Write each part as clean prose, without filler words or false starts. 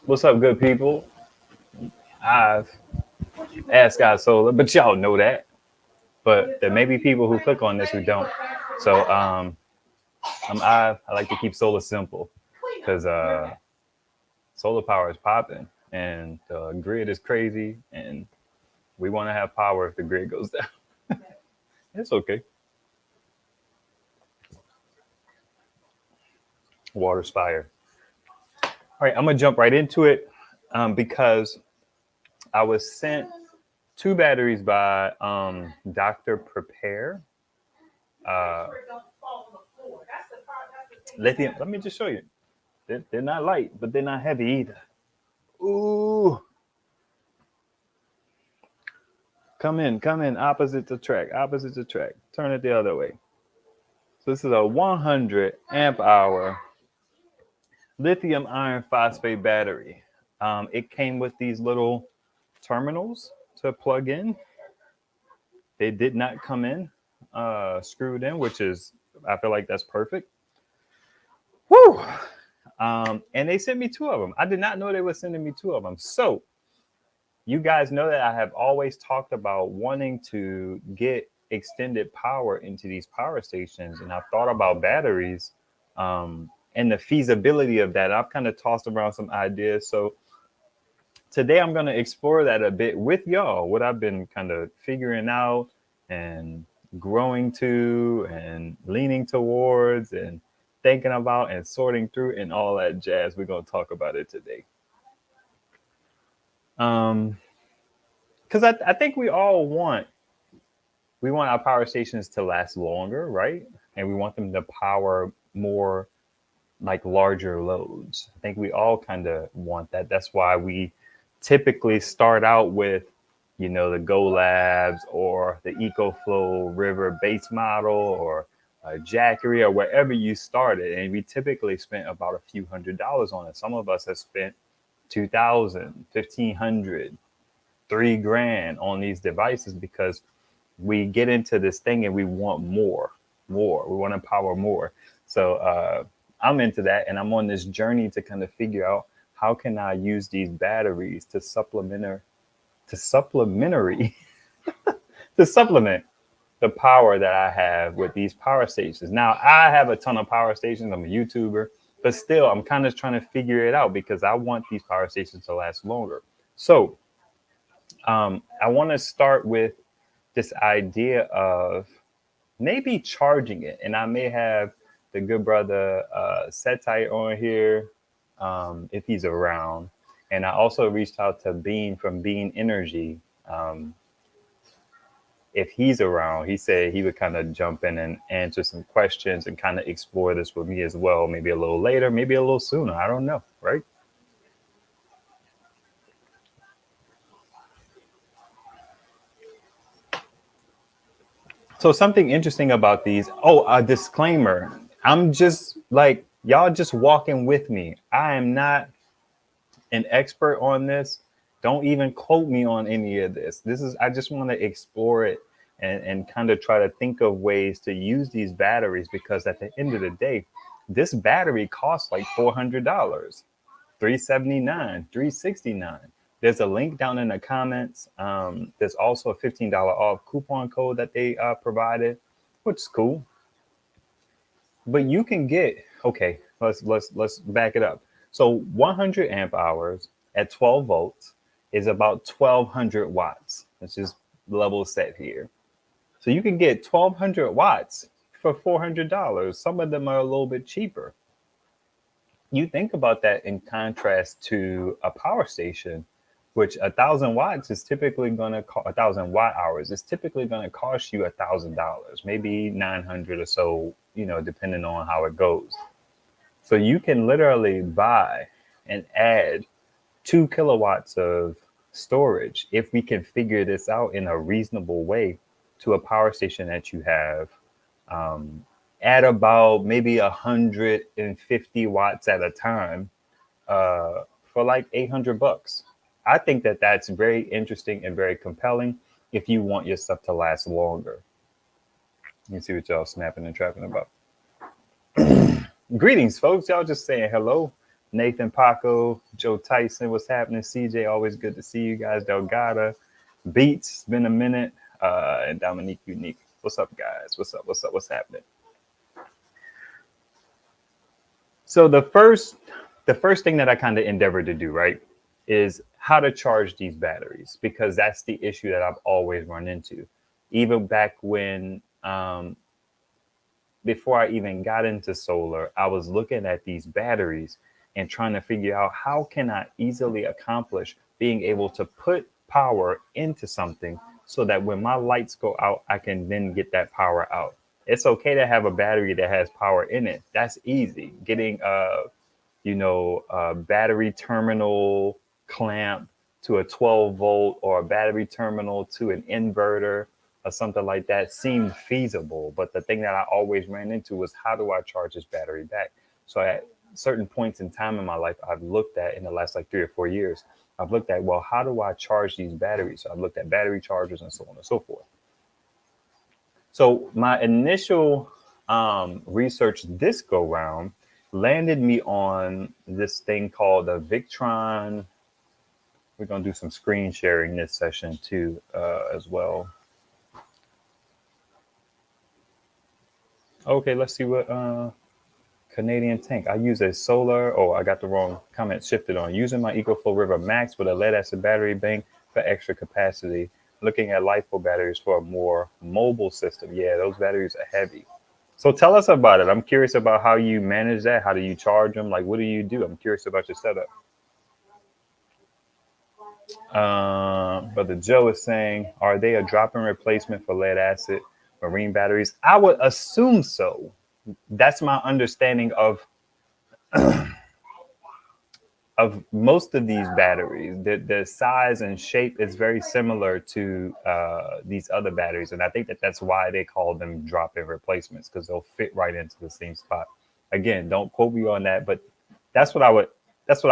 What's up, good people? I've asked God Solar, but y'all know that. But there may be people who click on this who don't. So I'm Ive. I like to keep solar simple because solar power is popping and the grid is crazy, and we want to have power if the grid goes down. It's okay. Water's fire. All right, I'm gonna jump right into it because I was sent two batteries by Dr. Prepare. Uh, Lithium. Let me just show you. They're not light, but they're not heavy either. Ooh. Come in. Opposite the track. Opposite the track. Turn it the other way. So this is a 100 amp hour lithium iron phosphate battery. It came with these little terminals to plug in. They did not come in screwed in, which is, I feel like that's perfect. Woo! And they sent me two of them. I did not know they were sending me two of them. So you guys know that I have always talked about wanting to get extended power into these power stations. And I've thought about batteries and the feasibility of that. I've kind of tossed around some ideas. So today I'm going to explore that a bit with y'all, what I've been kind of figuring out and growing to and leaning towards and thinking about and sorting through and all that jazz. We're going to talk about it today. Because I think we want our power stations to last longer, right? And we want them to power more like larger loads. I think we all kind of want that. That's why we typically start out with, you know, the Go Labs or the EcoFlow River base model or Jackery or wherever you started. And we typically spent about a few $100s on it. Some of us have spent 2,000, 1,500, $3,000 on these devices because we get into this thing and we want more. We want to power more. So I'm into that, and I'm on this journey to kind of figure out how can I use these batteries to supplement the power that I have with these power stations. Now, I have a ton of power stations. I'm a YouTuber, but still, I'm kind of trying to figure it out because I want these power stations to last longer. So I want to start with this idea of maybe charging it. And I may have the good brother Setai on here if he's around. And I also reached out to Bean from Bean Energy. If he's around, he said he would kind of jump in and answer some questions and kind of explore this with me as well. Maybe a little later, maybe a little sooner. I don't know, right? So something interesting about these. Oh, a disclaimer. I'm just like, y'all just walking with me. I am not an expert on this. Don't even quote me on any of this. I just want to explore it and kind of try to think of ways to use these batteries, because at the end of the day, this battery costs like $400, $379, $369. There's a link down in the comments. There's also a $15 off coupon code that they provided, which is cool. But you can get, okay, let's back it up. So 100 amp hours at 12 volts is about 1,200 watts. Let's just level set here. So you can get 1,200 watts for $400. Some of them are a little bit cheaper. You think about that in contrast to a power station, which 1,000 watts is typically going to cost 1,000 watt hours is typically going to cost you $1,000, maybe 900 or so, you know, depending on how it goes. So you can literally buy and add 2 kilowatts of storage if we can figure this out in a reasonable way to a power station that you have at about maybe 150 watts at a time for like $800. I think that that's very interesting and very compelling if you want your stuff to last longer. You see what y'all snapping and trapping about. Greetings, folks. Y'all just saying hello. Nathan Paco, Joe Tyson, what's happening? CJ, always good to see you guys. Delgada, Beats, it's been a minute. And Dominique Unique. What's up, guys? What's up? What's up? What's happening? So the first thing that I kind of endeavored to do, right, is how to charge these batteries, because that's the issue that I've always run into. Even back when, before I even got into solar, I was looking at these batteries and trying to figure out how can I easily accomplish being able to put power into something so that when my lights go out, I can then get that power out. It's okay to have a battery that has power in it. That's easy. Getting a battery terminal clamp to a 12 volt or a battery terminal to an inverter or something like that seemed feasible. But the thing that I always ran into was, how do I charge this battery back? So at certain points in time in my life, I've looked at, in the last like 3 or 4 years, I've looked at, well, how do I charge these batteries? So I've looked at battery chargers and so on and so forth. So my initial research this go round landed me on this thing called the Victron. We're going to do some screen sharing this session too, as well. Okay, let's see what Canadian tank. I use a solar. Oh, I got the wrong comment shifted on. Using my EcoFlow River Max with a lead acid battery bank for extra capacity. Looking at LiFePO batteries for a more mobile system. Yeah, those batteries are heavy. So tell us about it. I'm curious about how you manage that. How do you charge them? Like, what do you do? I'm curious about your setup. Brother Joe is saying, are they a drop-in replacement for lead acid marine batteries? I would assume so. That's my understanding of most of these batteries. The size and shape is very similar to these other batteries, and I think that's why they call them drop-in replacements, because they'll fit right into the same spot. Again, don't quote me on that, but that's what I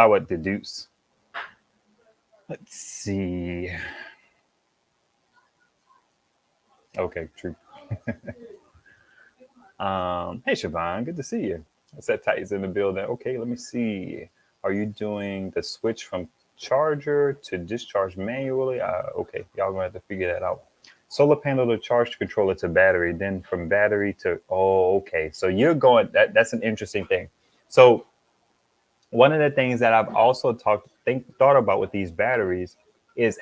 would deduce. Let's see. Okay, true. Hey, Siobhan, good to see you. I said Titan's in the building. Okay, let me see. Are you doing the switch from charger to discharge manually? Okay, y'all gonna have to figure that out. Solar panel to charge controller to battery, then from battery to, oh, okay. So you're going, that's an interesting thing. So one of the things that I've also thought about with these batteries is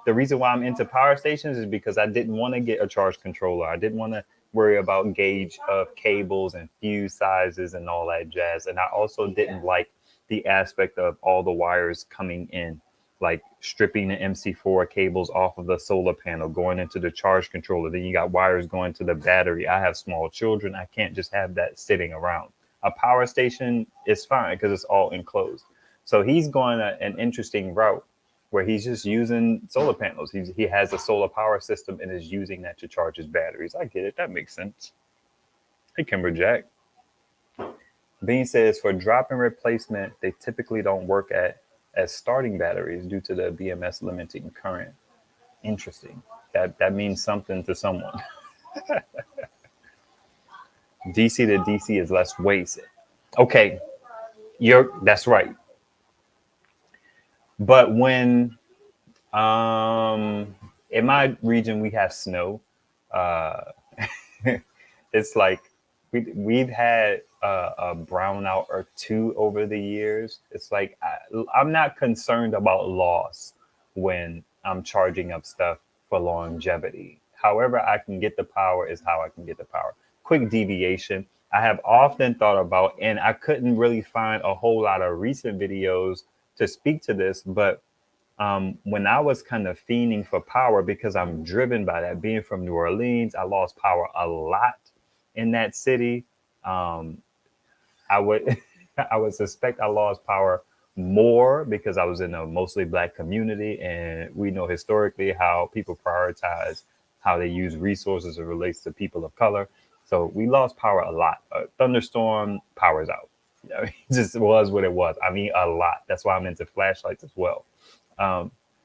the reason why I'm into power stations is because I didn't want to get a charge controller. I didn't want to worry about gauge of cables and fuse sizes and all that jazz. And I also didn't like the aspect of all the wires coming in, like stripping the MC4 cables off of the solar panel, going into the charge controller. Then you got wires going to the battery. I have small children. I can't just have that sitting around. A power station is fine because it's all enclosed. So he's going an interesting route where he's just using solar panels. He has a solar power system and is using that to charge his batteries. I get it. That makes sense. Hey, Kimberjack. Bean says for drop-in replacement, they typically don't work as starting batteries due to the BMS limiting current. Interesting. That means something to someone. DC to DC is less waste. Okay, that's right. But when in my region we have snow, it's like we've had a brownout or two over the years. It's like I'm not concerned about loss when I'm charging up stuff for longevity. However I can get the power is how I can get the power. Quick deviation. I have often thought about, and I couldn't really find a whole lot of recent videos to speak to this, but when I was kind of fiending for power, because I'm driven by that, being from New Orleans, I lost power a lot in that city. I would I would suspect I lost power more because I was in a mostly Black community, and we know historically how people prioritize how they use resources as it relates to people of color. So we lost power a lot. Thunderstorm, power's out. It just was what it was. I mean, a lot. That's why I'm into flashlights as well.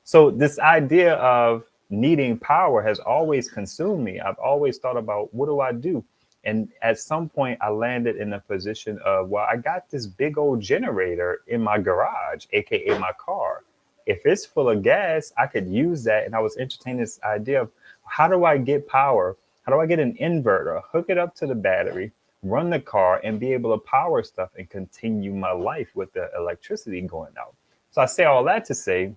So this idea of needing power has always consumed me. I've always thought about, what do I do? And at some point, I landed in a position of, well, I got this big old generator in my garage, AKA my car. If it's full of gas, I could use that. And I was entertaining this idea of, how do I get power? How do I get an inverter, hook it up to the battery, run the car, and be able to power stuff and continue my life with the electricity going out? So I say all that to say,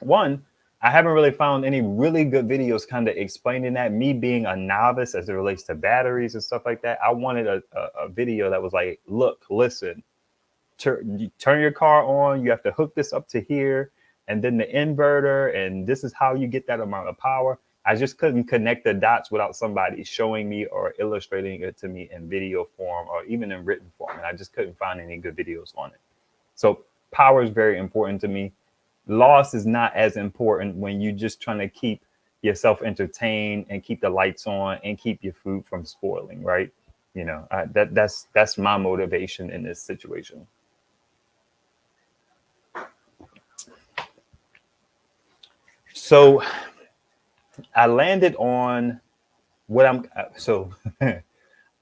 one, I haven't really found any really good videos kind of explaining that. Me being a novice as it relates to batteries and stuff like that, I wanted a video that was like, look, listen, turn your car on. You have to hook this up to here, and then the inverter, and this is how you get that amount of power. I just couldn't connect the dots without somebody showing me or illustrating it to me in video form or even in written form. And I just couldn't find any good videos on it. So power is very important to me. Loss is not as important when you're just trying to keep yourself entertained and keep the lights on and keep your food from spoiling, right? You know, that's my motivation in this situation. So I landed on what I'm so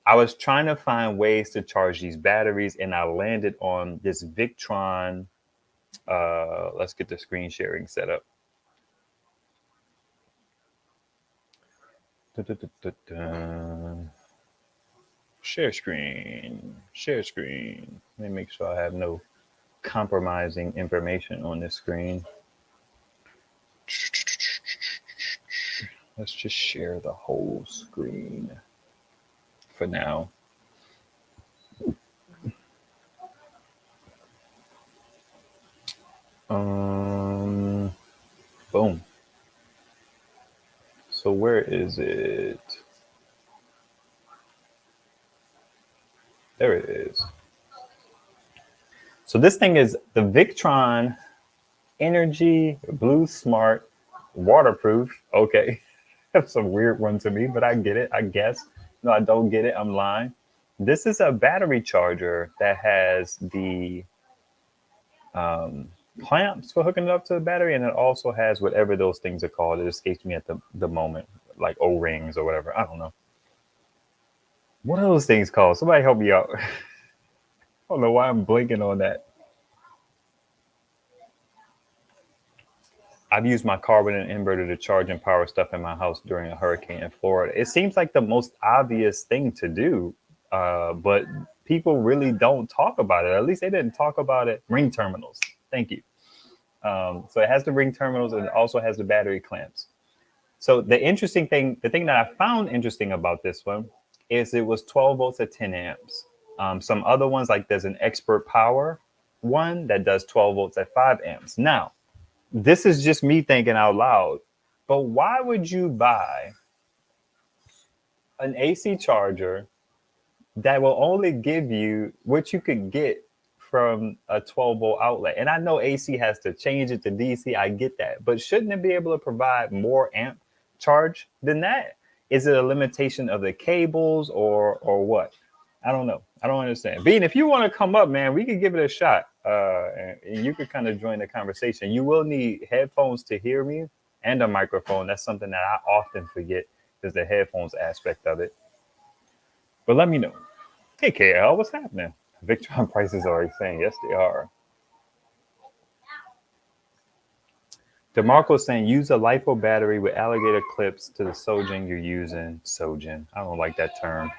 I was trying to find ways to charge these batteries, and I landed on this Victron. Let's get the screen sharing set up. Share screen. Let me make sure I have no compromising information on this screen. Let's just share the whole screen for now. Boom. So where is it? There it is. So this thing is the Victron Energy Blue Smart Waterproof. Okay. That's a weird one to me, but I get it, I guess. No, I don't get it. I'm lying. This is a battery charger that has the clamps for hooking it up to the battery, and it also has whatever those things are called. It escapes me at the moment, like O-rings or whatever. I don't know. What are those things called? Somebody help me out. I don't know why I'm blinking on that. I've used my car with an inverter to charge and power stuff in my house during a hurricane in Florida. It seems like the most obvious thing to do, but people really don't talk about it. At least they didn't talk about it. Ring terminals. Thank you. So it has the ring terminals, and it also has the battery clamps. So the thing that I found interesting about this one is it was 12 volts at 10 amps. Some other ones, like there's an Expert Power one that does 12 volts at 5 amps. Now, this is just me thinking out loud, but why would you buy an AC charger that will only give you what you could get from a 12 volt outlet? And I know AC has to change it to DC. I get that, but shouldn't it be able to provide more amp charge than that? Is it a limitation of the cables or what? I don't know. I don't understand. Bean, if you want to come up, man, we could give it a shot. And you could kind of join the conversation. You will need headphones to hear me and a microphone. That's something that I often forget, is the headphones aspect of it. But let me know. Hey, KL, what's happening? Victron prices are insane. Yes, they are. DeMarco's saying, use a LiFePO battery with alligator clips to the Sojin you're using. Sojin. I don't like that term.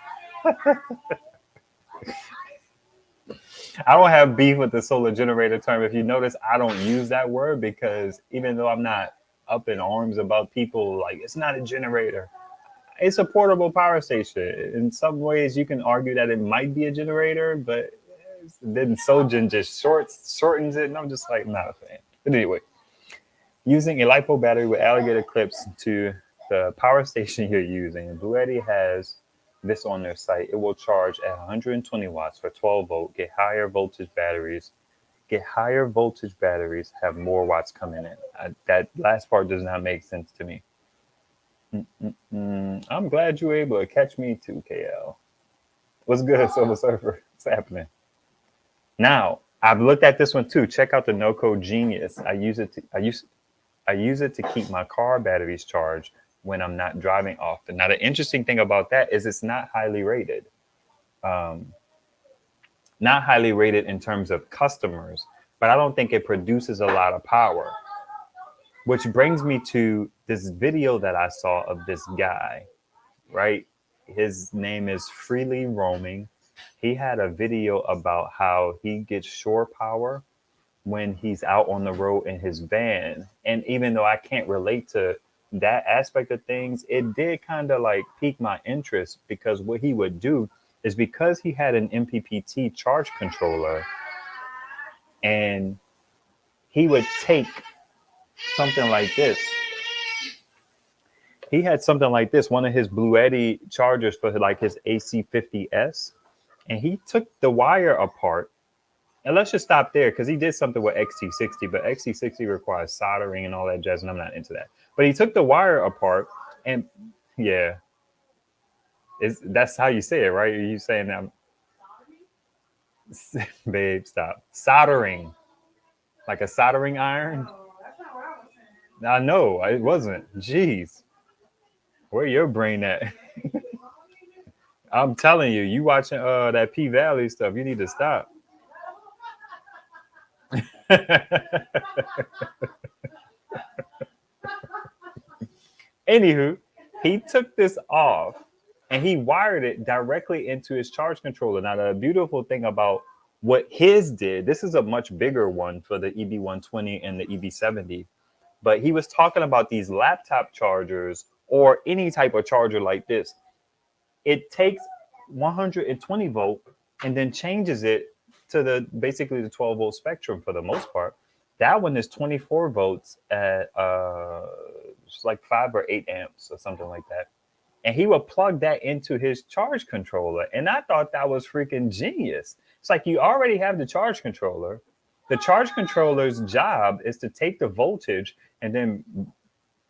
I don't have beef with the solar generator term. If you notice, I don't use that word because even though I'm not up in arms about people like, it's not a generator, it's a portable power station. In some ways, you can argue that it might be a generator, but then Sojin just shortens it, and I'm just like, not a fan. But anyway, using a LiFePO battery with alligator clips to the power station you're using, Bluetti has this on their site. It will charge at 120 watts for 12 volt, get higher voltage batteries, have more watts coming in. That last part does not make sense to me. I'm glad you were able to catch me too, KL. What's good, Silver Surfer? What's happening? Now, I've looked at this one too. Check out the No Code Genius. I use it to keep my car batteries charged when I'm not driving often. Now, the interesting thing about that is it's not highly rated. Not highly rated in terms of customers, but I don't think it produces a lot of power. Which brings me to this video that I saw of this guy, right? His name is Freely Roaming. He had a video about how he gets shore power when he's out on the road in his van. And even though I can't relate to that aspect of things, it did kind of like pique my interest, because what he would do is, because he had an MPPT charge controller, and he would take something like this. He had something like this, one of his Blue Eddy chargers for like his AC50S, and he took the wire apart. And let's just stop there, because he did something with XT60, but XT60 requires soldering and all that jazz, and I'm not into that. But he took the wire apart, and yeah, that's how you say it, right? Are you saying that? Babe, stop. Soldering. Like a soldering iron? No, that's not what I was saying. I know, it wasn't. Jeez. Where your brain at? I'm telling you, you watching that P Valley stuff, you need to stop. Anywho, he took this off and he wired it directly into his charge controller. Now, the beautiful thing about what his did, this is a much bigger one for the EB120 and the EB70, but he was talking about these laptop chargers or any type of charger like this. It takes 120 volt and then changes it to the basically the 12 volt spectrum for the most part. That one is 24 volts at it's like 5 or 8 amps or something like that. And he would plug that into his charge controller. And I thought that was freaking genius. It's like, you already have the charge controller. The charge controller's job is to take the voltage and then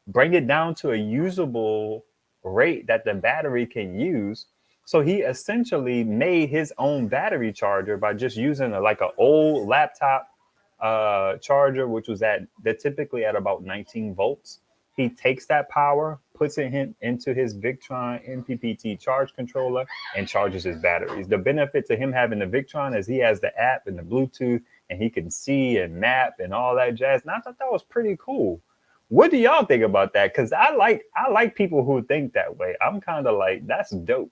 bring it down to a usable rate that the battery can use. So he essentially made his own battery charger by just using like an old laptop charger, which was they're typically at about 19 volts. He takes that power, puts it into his Victron MPPT charge controller, and charges his batteries. The benefit to him having the Victron is he has the app and the Bluetooth, and he can see and map and all that jazz. And I thought that was pretty cool. What do y'all think about that? Because I like people who think that way. I'm kind of like, that's dope.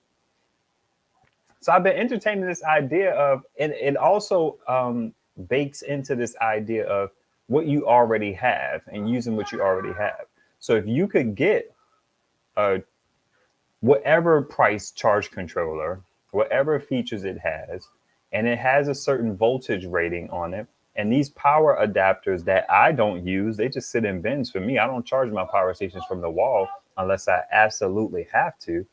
So I've been entertaining this idea of, and it also bakes into this idea of what you already have and using what you already have. So if you could get a whatever price charge controller, whatever features it has, and it has a certain voltage rating on it, and these power adapters that I don't use, they just sit in bins for me. I don't charge my power stations from the wall unless I absolutely have to.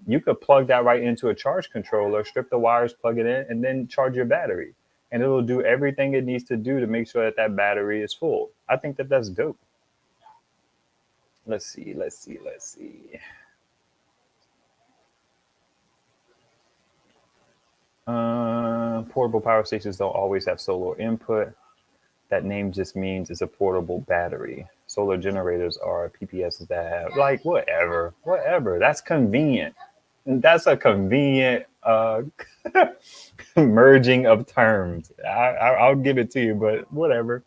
You could plug that right into a charge controller, strip the wires, plug it in, and then charge your battery. And it'll do everything it needs to do to make sure that that battery is full. I think that that's dope. Let's see. Portable power stations don't always have solar input. That name just means it's a portable battery. Solar generators are PPSs that have, like, whatever. That's convenient. That's a convenient merging of terms. I'll give it to you, but whatever.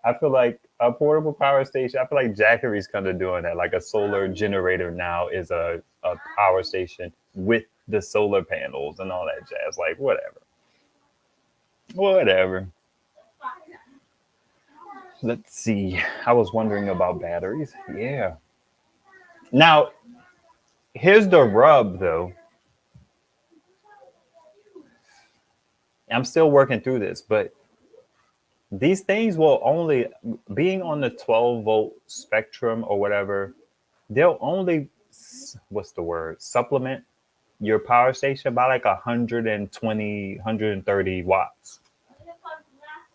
I feel like a portable power station, I feel like Jackery's kind of doing that. Like a solar generator now is a power station with the solar panels and all that jazz. Like, whatever. Let's see. I was wondering about batteries. Yeah. Now, here's the rub, though. I'm still working through this, but these things will only, being on the 12 volt spectrum or whatever, they'll only, supplement your power station by like 120, 130 watts.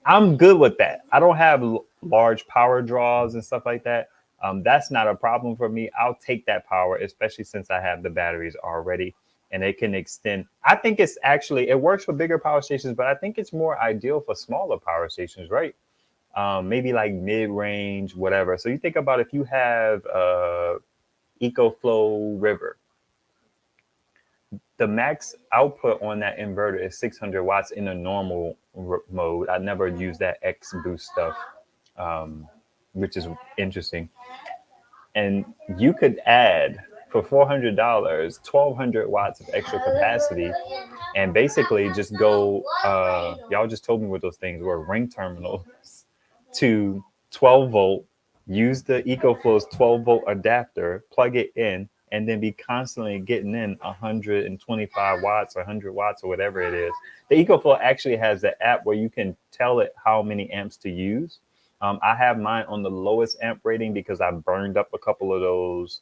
I'm good with that. I don't have large power draws and stuff like that. That's not a problem for me. I'll take that power, especially since I have the batteries already and it can extend. I think it's actually, it works for bigger power stations, but I think it's more ideal for smaller power stations, right? Maybe like mid-range, whatever. So you think about if you have EcoFlow River. The max output on that inverter is 600 watts in a normal mode. I never use that X boost stuff, which is interesting. And you could add for $400, 1,200 watts of extra capacity, and basically just go. Y'all just told me what those things were: ring terminals to 12 volt. Use the EcoFlow's 12 volt adapter, plug it in, and then be constantly getting in 125 watts or 100 watts or whatever it is. The EcoFlow actually has the app where you can tell it how many amps to use. I have mine on the lowest amp rating because I burned up a couple of those,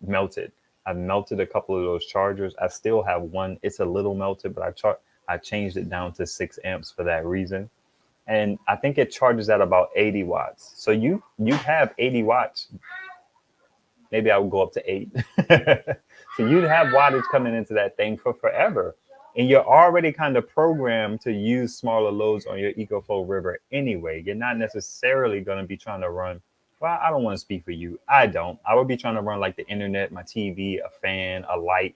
melted. I melted a couple of those chargers. I still have one. It's a little melted, but I changed it down to 6 amps for that reason. And I think it charges at about 80 watts. So you have 80 watts. Maybe I would go up to 8. So you'd have wattage coming into that thing for forever. And you're already kind of programmed to use smaller loads on your EcoFlow River anyway. You're not necessarily going to be trying to run. Well, I don't want to speak for you. I don't. I would be trying to run like the internet, my TV, a fan, a light,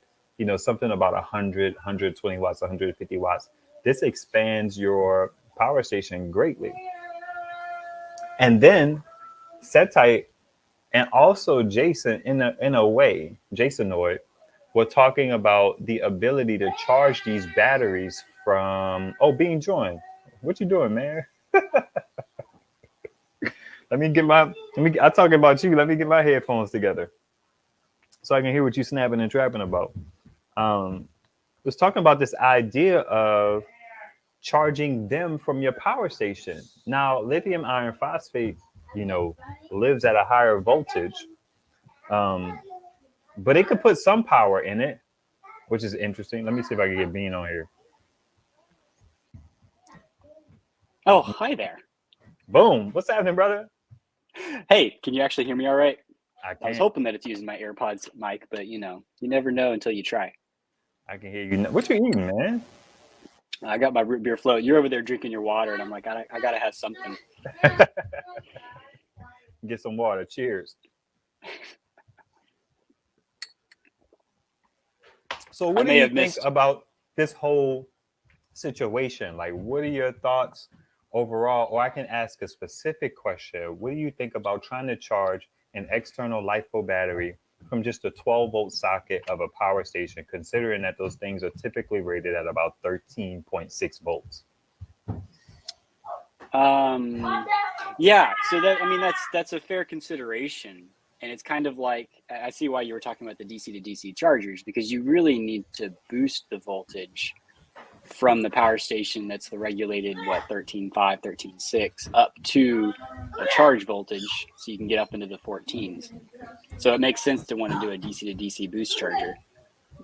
something about 100, 120 watts, 150 watts. This expands your power station greatly. And then Setite and also Jason, in a way, Jasonoid, we're talking about the ability to charge these batteries from being joined. What you doing, man? I'm talking about you. Let me get my headphones together so I can hear what you snapping and trapping about. Was talking about this idea of charging them from your power station. Now, lithium iron phosphate, lives at a higher voltage, but it could put some power in it, which is interesting. Let me see if I can get Bean on here. Oh, hi there. Boom. What's happening, brother? Hey, can you actually hear me all right? I was hoping that it's using my AirPods mic, but you never know until you try. I can hear you. What you eating, man? I got my root beer float. You're over there drinking your water, and I'm like, I gotta have something. Get some water. Cheers. So what do you think about this whole situation? Like, what are your thoughts overall? Or I can ask a specific question. What do you think about trying to charge an external LiFePO battery from just a 12 volt socket of a power station, considering that those things are typically rated at about 13.6 volts? Yeah, so that's a fair consideration. And it's kind of like, I see why you were talking about the DC to DC chargers, because you really need to boost the voltage from the power station that's the regulated, 13.5, 13.6, up to a charge voltage, so you can get up into the 14s. So it makes sense to want to do a DC to DC boost charger.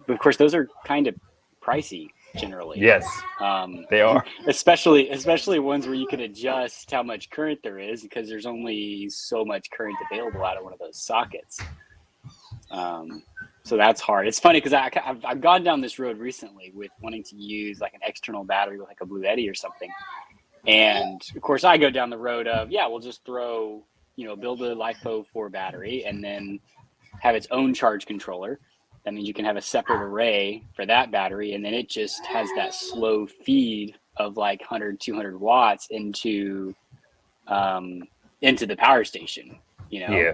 But of course, those are kind of pricey generally. Yes, they are. Especially ones where you can adjust how much current there is, because there's only so much current available out of one of those sockets. So that's hard. It's funny because I've gone down this road recently with wanting to use like an external battery with like a Blue Eddy or something. And of course I go down the road of, we'll just throw, build a LiFePO4 battery and then have its own charge controller. That means you can have a separate array for that battery. And then it just has that slow feed of like 100, 200 watts into the power station,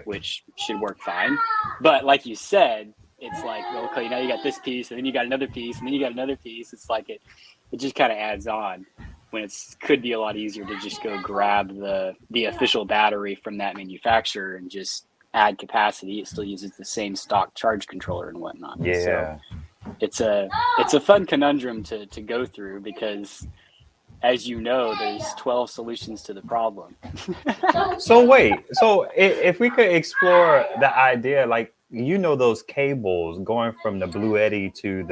which should work fine. But like you said, it's like, okay, now you got this piece, and then you got another piece, and then you got another piece. It's like it just kind of adds on, when it could be a lot easier to just go grab the official battery from that manufacturer and just add capacity. It still uses the same stock charge controller and whatnot. Yeah. So it's a fun conundrum to go through, because as you know, there's 12 solutions to the problem. So if we could explore the idea, like, those cables going from the Blue Eddy to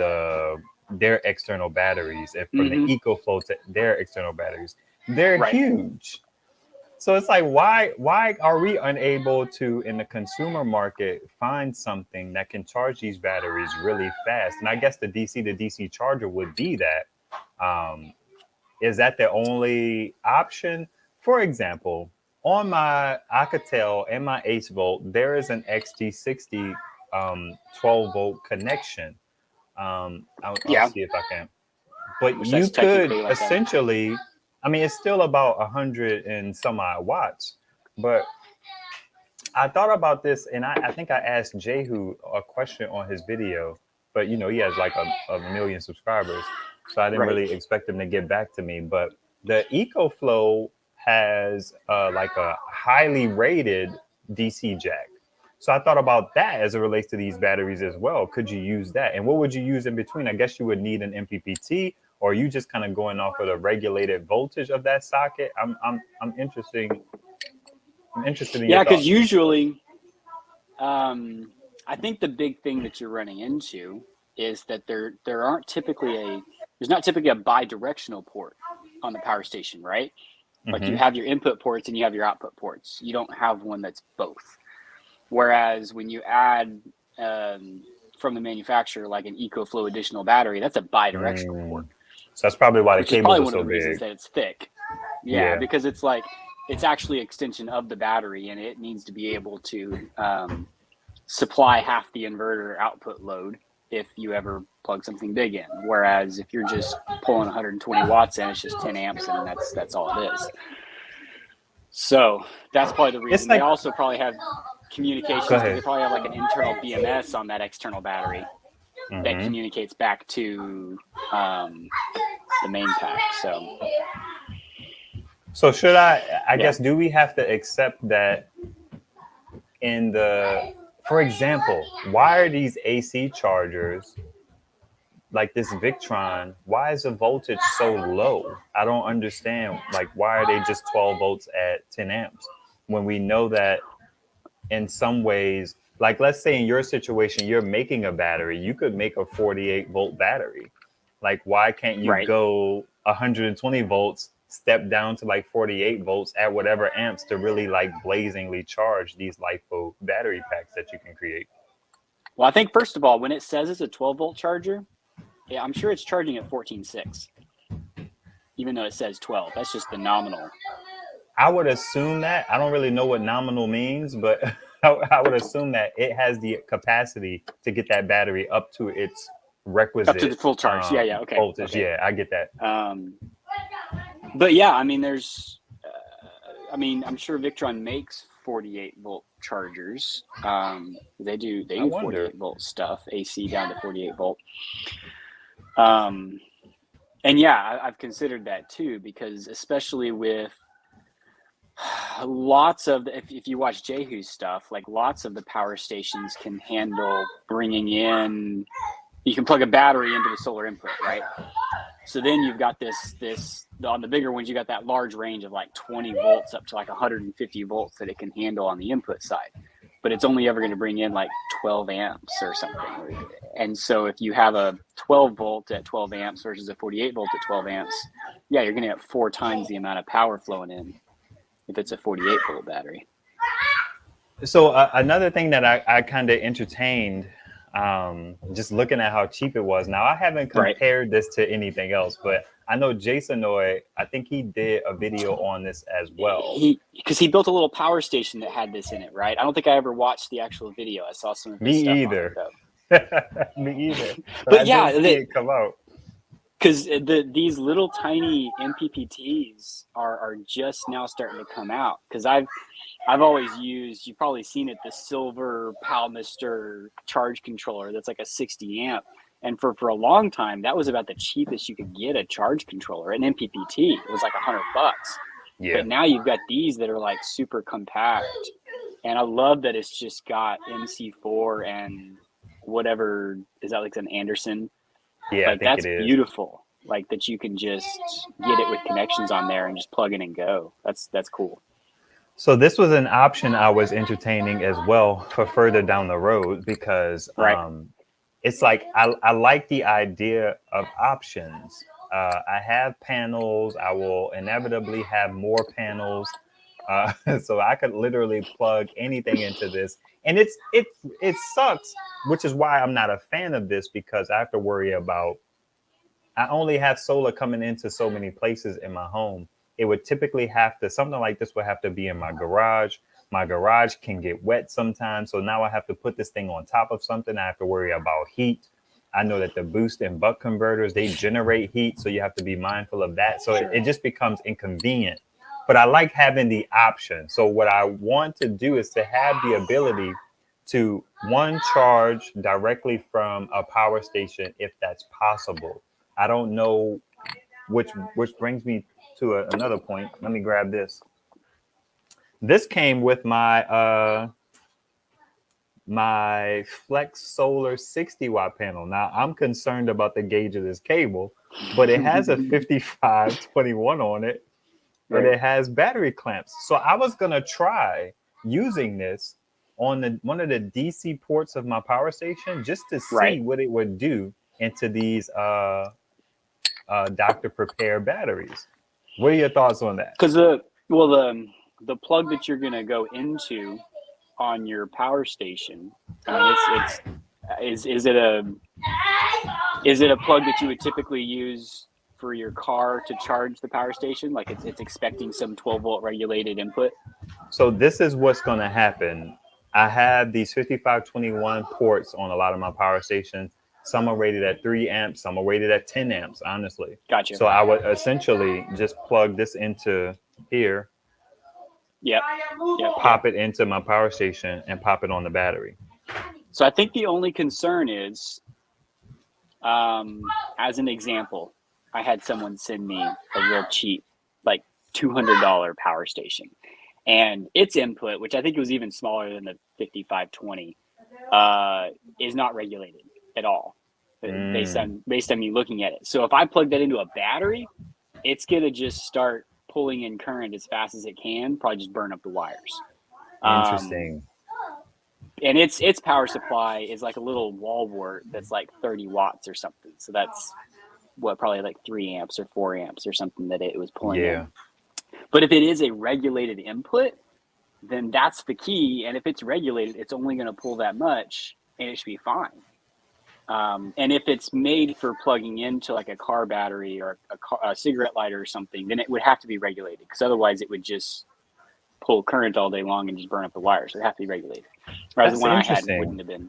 their external batteries, and from the EcoFlow to their external batteries, they're huge. So it's like, why are we unable to, in the consumer market, find something that can charge these batteries really fast? And I guess the DC to DC charger would be that. Is that the only option? For example, on my Alcatel and my Ace Volt, there is an XT60 12 volt connection. I'll Yeah, see if I can. But which you that's could technically like a essentially, I mean, it's still about 100 and some odd watts. But I thought about this, and I think I asked Jehu a question on his video, but he has like a million subscribers, so I didn't right. really expect him to get back to me. But the EcoFlow has like a highly rated DC jack. So I thought about that as it relates to these batteries as well. Could you use that? And what would you use in between? I guess you would need an MPPT, or are you just kind of going off of the regulated voltage of that socket? I'm interested. I'm interested in your Yeah, because thoughts. usually, I think the big thing that you're running into is that there aren't typically there's not typically a bi-directional port on the power station, right? Like you Mm-hmm. have your input ports and you have your output ports. You don't have one that's both. Whereas when you add from the manufacturer like an EcoFlow additional battery, that's a bi-directional port, So that's probably why the which is cables probably are one of so the reasons big. that it's thick. Yeah, Yeah. because it's like it's actually an extension of the battery, and it needs to be able to supply half the inverter output load if you ever plug something big in. Whereas if you're just pulling 120 watts in, it's just 10 amps, and that's all it is. So that's probably the It's reason. They like, also probably have go communications because ahead. they probably have like an internal BMS on that external battery that Mm-hmm. communicates back to the main pack. So should I Yeah, guess, do we have to accept that for example, why are these AC chargers like this Victron, why is the voltage so low? I don't understand. Like, why are they just 12 volts at 10 amps when we know that in some ways, like let's say in your situation, you're making a battery, you could make a 48-volt battery. Like, why can't you right. go 120 volts, step down to like 48 volts at whatever amps to really like blazingly charge these LiFePO battery packs that you can create? Well, I think first of all, when it says it's a 12-volt charger, yeah, I'm sure it's charging at 14.6, even though it says 12. That's just the nominal. I would assume that. I don't really know what nominal means, but I would assume that it has the capacity to get that battery up to its Up to the requisite full charge. Yeah. Okay. voltage. Yeah, I get that. But yeah, I mean, I'm sure Victron makes 48-volt chargers. They do I wonder. 48-volt stuff, AC down to 48-volt. And yeah, I've considered that too, because especially with lots of if you watch Jehu's stuff, like lots of the power stations can handle bringing in. You can plug a battery into the solar input, right? So then you've got this on the bigger ones, you got that large range of like 20 volts up to like 150 volts that it can handle on the input side. But it's only ever going to bring in like 12 amps or something. And so if you have a 12 volt at 12 amps versus a 48 volt at 12 amps, yeah, you're going to have 4 times the amount of power flowing in if it's a 48 volt battery. So another thing that I kind of entertained, just looking at how cheap it was. Now I haven't Right. compared this to anything else, but I know Jasonoy, I think he did a video on this as well. Because he built a little power station that had this in it, right? I don't think I ever watched the actual video. I saw some of his stuff on it, though. Me either. But But I did yeah, see it come out. because these little tiny MPPTs are just now starting to come out. Because I've always used, you've probably seen it, the silver Palmister charge controller that's like a 60 amp. And for a long time, that was about the cheapest you could get a charge controller. An MPPT, it was like $100. Yeah. But now you've got these that are like super compact. And I love that it's just got MC4 and whatever, is that like an Anderson? Yeah, I Like think that's it is. beautiful. Like that you can just get it with connections on there and just plug in and go. That's cool. So this was an option I was entertaining as well for further down the road because Right. it's like I like the idea of options. I have panels. I will inevitably have more panels, so I could literally plug anything into this. And it sucks, which is why I'm not a fan of this because I have to worry about. I only have solar coming into so many places in my home, it would typically have to, something like this would have to be in my garage. My garage can get wet sometimes. So now I have to put this thing on top of something. I have to worry about heat. I know that the boost and buck converters, they generate heat. So you have to be mindful of that. So it just becomes inconvenient. But I like having the option. So what I want to do is to have the ability to charge directly from a power station if that's possible. I don't know, which brings me to another point. Let me grab this. This came with my my Flex Solar 60-watt panel. Now I'm concerned about the gauge of this cable, but it has a 5521 on it, and it has battery clamps. So I was gonna try using this on one of the DC ports of my power station just to see what it would do into these Dr. Prepare batteries. What are your thoughts on that? Because the plug that you're gonna go into on your power station, I mean, is it a plug that you would typically use for your car to charge the power station? Like it's expecting some 12-volt regulated input? So this is what's going to happen. I have these 5521 ports on a lot of my power stations. Some are rated at 3 amps, some are rated at 10 amps, honestly. Gotcha. So I would essentially just plug this into here. Yep. Pop it into my power station and pop it on the battery. So I think the only concern is, as an example, I had someone send me a real cheap, like $200 power station, and its input, which I think was even smaller than the 5520, is not regulated at all based on me looking at it. So if I plug that into a battery, it's gonna just start pulling in current as fast as it can, probably just burn up the wires. Interesting. And its power supply is like a little wall wart that's like 30 watts or something. So that's probably like 3 amps or 4 amps or something that it was pulling in. But if it is a regulated input, then that's the key. And if it's regulated, it's only going to pull that much, and it should be fine. And if it's made for plugging into like a car battery or a cigarette lighter or something, then it would have to be regulated, because otherwise it would just pull current all day long and just burn up the wires. So it have to be regulated. Whereas the one I had wouldn't have been.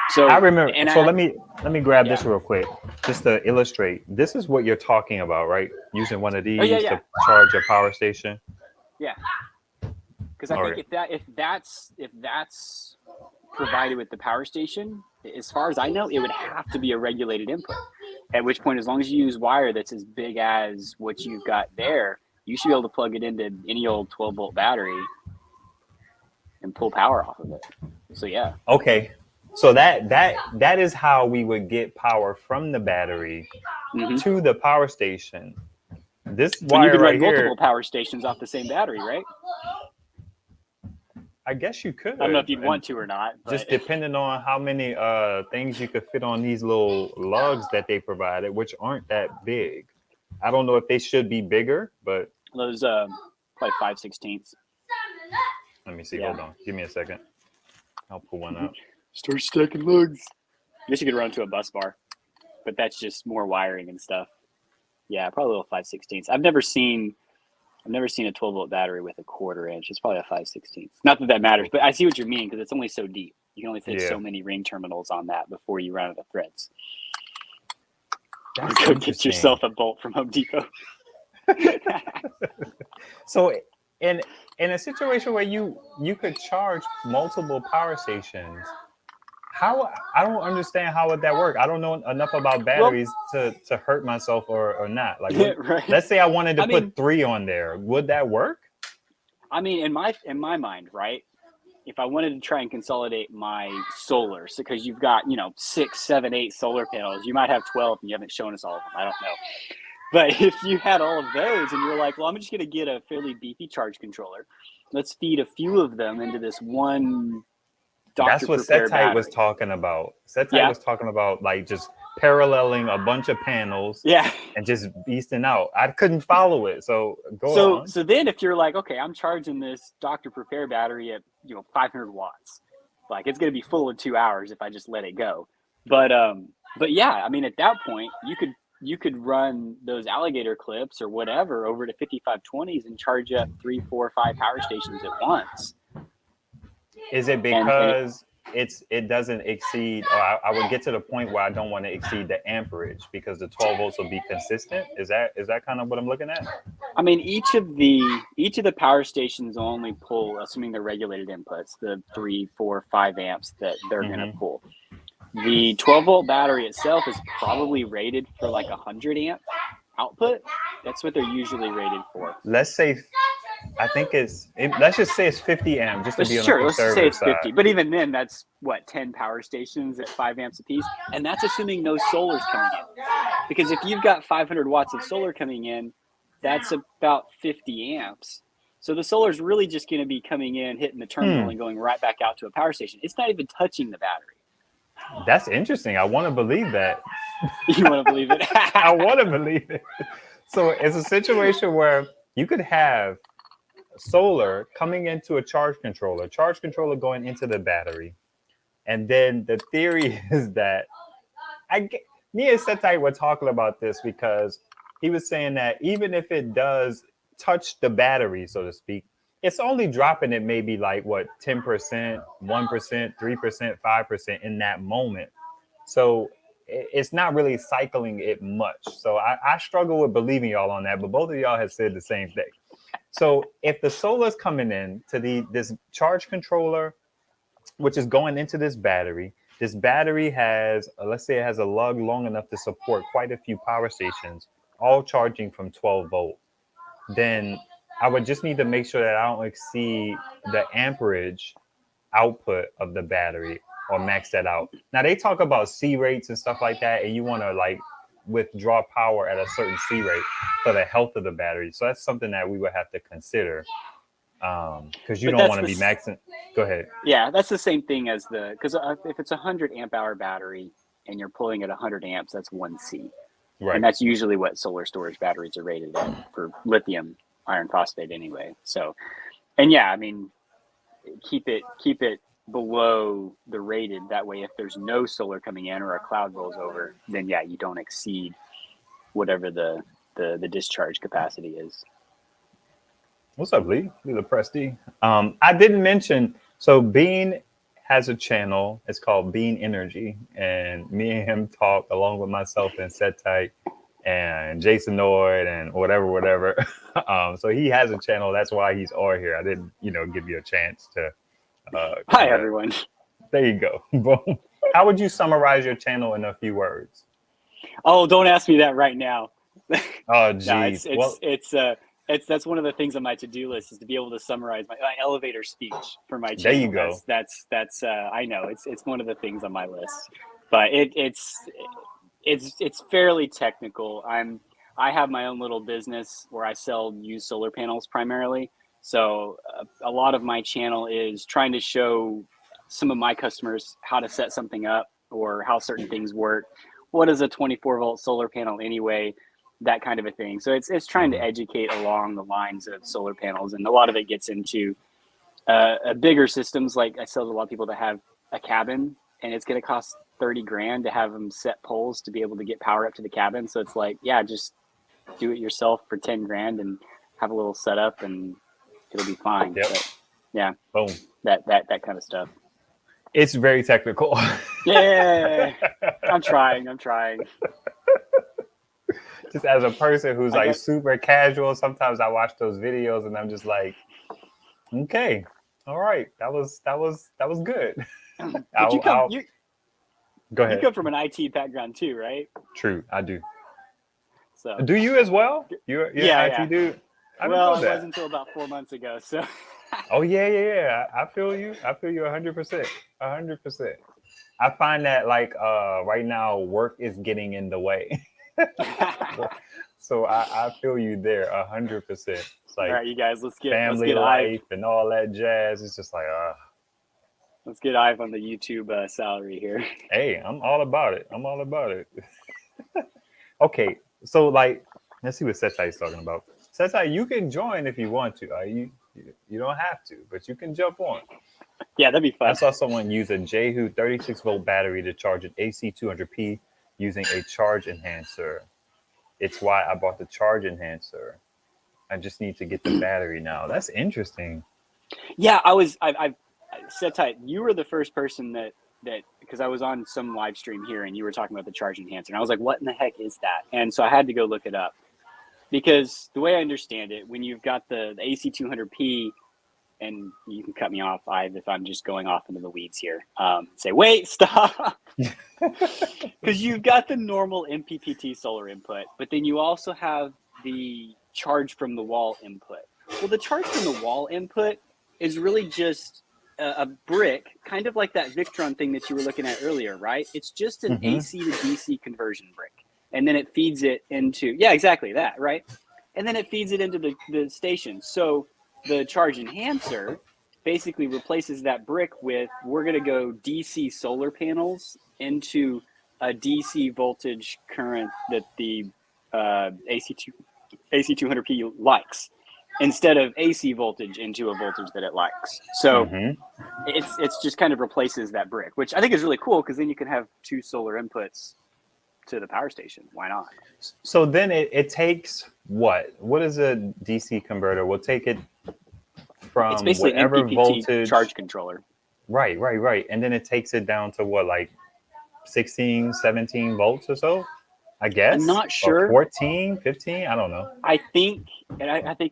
So I remember. So let me grab this real quick, just to illustrate. This is what you're talking about, right? Using one of these to charge a power station. Yeah. Because I think if that's provided with the power station, as far as I know, it would have to be a regulated input. At which point, as long as you use wire that's as big as what you've got there, you should be able to plug it into any old 12-volt battery and pull power off of it. So yeah. Okay. So that is how we would get power from the battery to the power station. This wire you could right run multiple power stations off the same battery, right? I guess you could. I don't know if you'd want to or not. But. Just depending on how many things you could fit on these little lugs that they provided, which aren't that big. I don't know if they should be bigger, but those probably 5/16. Let me see. Yeah. Hold on. Give me a second. I'll pull one up. Start stacking lugs. I guess you could run to a bus bar, but that's just more wiring and stuff. Yeah, probably a little 5/16. I've never seen a 12-volt battery with a 1/4 inch. It's probably a 5/16. Not that matters, but I see what you mean, because it's only so deep. You can only fit so many ring terminals on that before you run out of threads. Go get yourself a bolt from Home Depot. So in a situation where you could charge multiple power stations, I don't understand how would that work. I don't know enough about batteries to hurt myself or not. Like, let's say I wanted to put 3 on there. Would that work? I mean, in my mind, right? If I wanted to try and consolidate my solar, because you've got 6, 7, 8 solar panels, you might have 12 and you haven't shown us all of them. I don't know. But if you had all of those and you're like, well, I'm just going to get a fairly beefy charge controller. Let's feed a few of them into this one. That's what Setai was talking about. Setai was talking about like just paralleling a bunch of panels and just beasting out. I couldn't follow it. So go on. So then if you're like, okay, I'm charging this Dr. Prepare battery at 500 watts. Like, it's going to be full in 2 hours if I just let it go. But yeah, I mean, at that point, you could you could run those alligator clips or whatever over to 5520s and charge up 3, 4, 5 power stations at once. Is it And because it doesn't exceed, or I would get to the point where I don't want to exceed the amperage because the 12 volts will be consistent? Is that kind of what I'm looking at? I mean, each of the power stations will only pull, assuming they're regulated inputs, the 3, 4, 5 amps that they're going to pull. The 12-volt battery itself is probably rated for like 100 amp output. That's what they're usually rated for. Let's say, let's just say it's 50 amp, just to be on the Let's just say conservative it's side. 50. But even then, that's what, 10 power stations at 5 amps apiece, and that's assuming no solar's coming in. Because if you've got 500 watts of solar coming in, that's about 50 amps. So the solar's really just going to be coming in, hitting the terminal, and going right back out to a power station. It's not even touching the battery. That's interesting. I want to believe that. You want to believe it? I want to believe it. So it's a situation where you could have solar coming into a charge controller going into the battery. And then the theory is that me and Setai were talking about this because he was saying that even if it does touch the battery, so to speak, it's only dropping it maybe like what, 10%, 1%, 3%, 5% in that moment. So it's not really cycling it much. So I struggle with believing y'all on that, but both of y'all have said the same thing. So if the solar's coming in to this charge controller, which is going into this battery has, let's say it has a lug long enough to support quite a few power stations, all charging from 12 volt, then I would just need to make sure that I don't exceed the amperage output of the battery or max that out. Now they talk about C rates and stuff like that, and you want to like withdraw power at a certain C rate for the health of the battery. So that's something that we would have to consider, because you don't want to be maxing. Go ahead. Yeah, that's the same thing as because if it's a 100 amp hour battery and you're pulling at 100 amps, that's 1C. Right. And that's usually what solar storage batteries are rated at for lithium iron phosphate anyway. So, and yeah, I mean, keep it below the rated. That way, if there's no solar coming in or a cloud rolls over, then yeah, you don't exceed whatever the discharge capacity is. What's up, Lee? Lee the Presty. I didn't mention, so Bean has a channel. It's called Bean Energy, and me and him talk along with myself and Setai and Jason Noyd and whatever. So he has a channel. That's why he's on here. I didn't, give you a chance to. Hi, everyone. There you go. Boom. How would you summarize your channel in a few words? Oh, don't ask me that right now. Oh, geez. That's one of the things on my to-do list, is to be able to summarize my elevator speech for my channel. There you go. That's I know it's one of the things on my list, but it's fairly technical. I have my own little business where I sell used solar panels primarily. So a lot of my channel is trying to show some of my customers how to set something up or how certain things work. What is a 24 volt solar panel anyway? That kind of a thing. So it's trying to educate along the lines of solar panels, and a lot of it gets into bigger systems. Like I sell to a lot of people that have a cabin, and it's going to cost $30,000 to have them set poles to be able to get power up to the cabin. So it's like, yeah, just do it yourself for $10,000 and have a little setup, and it'll be fine. Yep. But, yeah, boom, that kind of stuff. It's very technical. Yeah, I'm trying. Just as a person who's like super casual, sometimes I watch those videos and I'm just like, okay, all right, that was good. Go ahead. You come from an IT background too, right? True, I do. So do you as well? You're an IT dude? I wasn't until about 4 months ago. So. Oh yeah. I feel you. 100%. 100%. I find that like right now work is getting in the way. So I feel you there 100%. It's like, all right, you guys, let's get life and all that jazz. It's just like let's get Ive on the YouTube salary here. Hey, I'm all about it. Okay, so like, let's see what Setai is talking about. Setai, you can join if you want to. You don't have to, but you can jump on. Yeah, that'd be fun. I saw someone use a Jehu 36 volt battery to charge an AC 200p using a charge enhancer. It's why I bought the charge enhancer. I just need to get the battery now. That's interesting. Yeah, I said tight. You were the first person that because I was on some live stream here and you were talking about the charge enhancer, and I was like, what in the heck is that? And so I had to go look it up, because the way I understand it, when you've got the AC 200P, and you can cut me off, if I'm just going off into the weeds here. Say, wait, stop. Because you've got the normal MPPT solar input, but then you also have the charge from the wall input. Well, the charge from the wall input is really just a brick, kind of like that Victron thing that you were looking at earlier, right? It's just an AC to DC conversion brick. And then it feeds it into, yeah, exactly that, right? And then it feeds it into the station. So the charge enhancer basically replaces that brick with, we're going to go DC solar panels into a DC voltage current that the AC 200P likes, instead of AC voltage into a voltage that it likes. So it's just kind of replaces that brick, which I think is really cool, because then you can have two solar inputs to the power station. Why not? So then it takes what is a DC converter? We'll take it from it's basically whatever MPPT voltage charge controller. Right. And then it takes it down to what, like 16, 17 volts or so, I guess? I'm not sure. Or 14, 15, I don't know. I think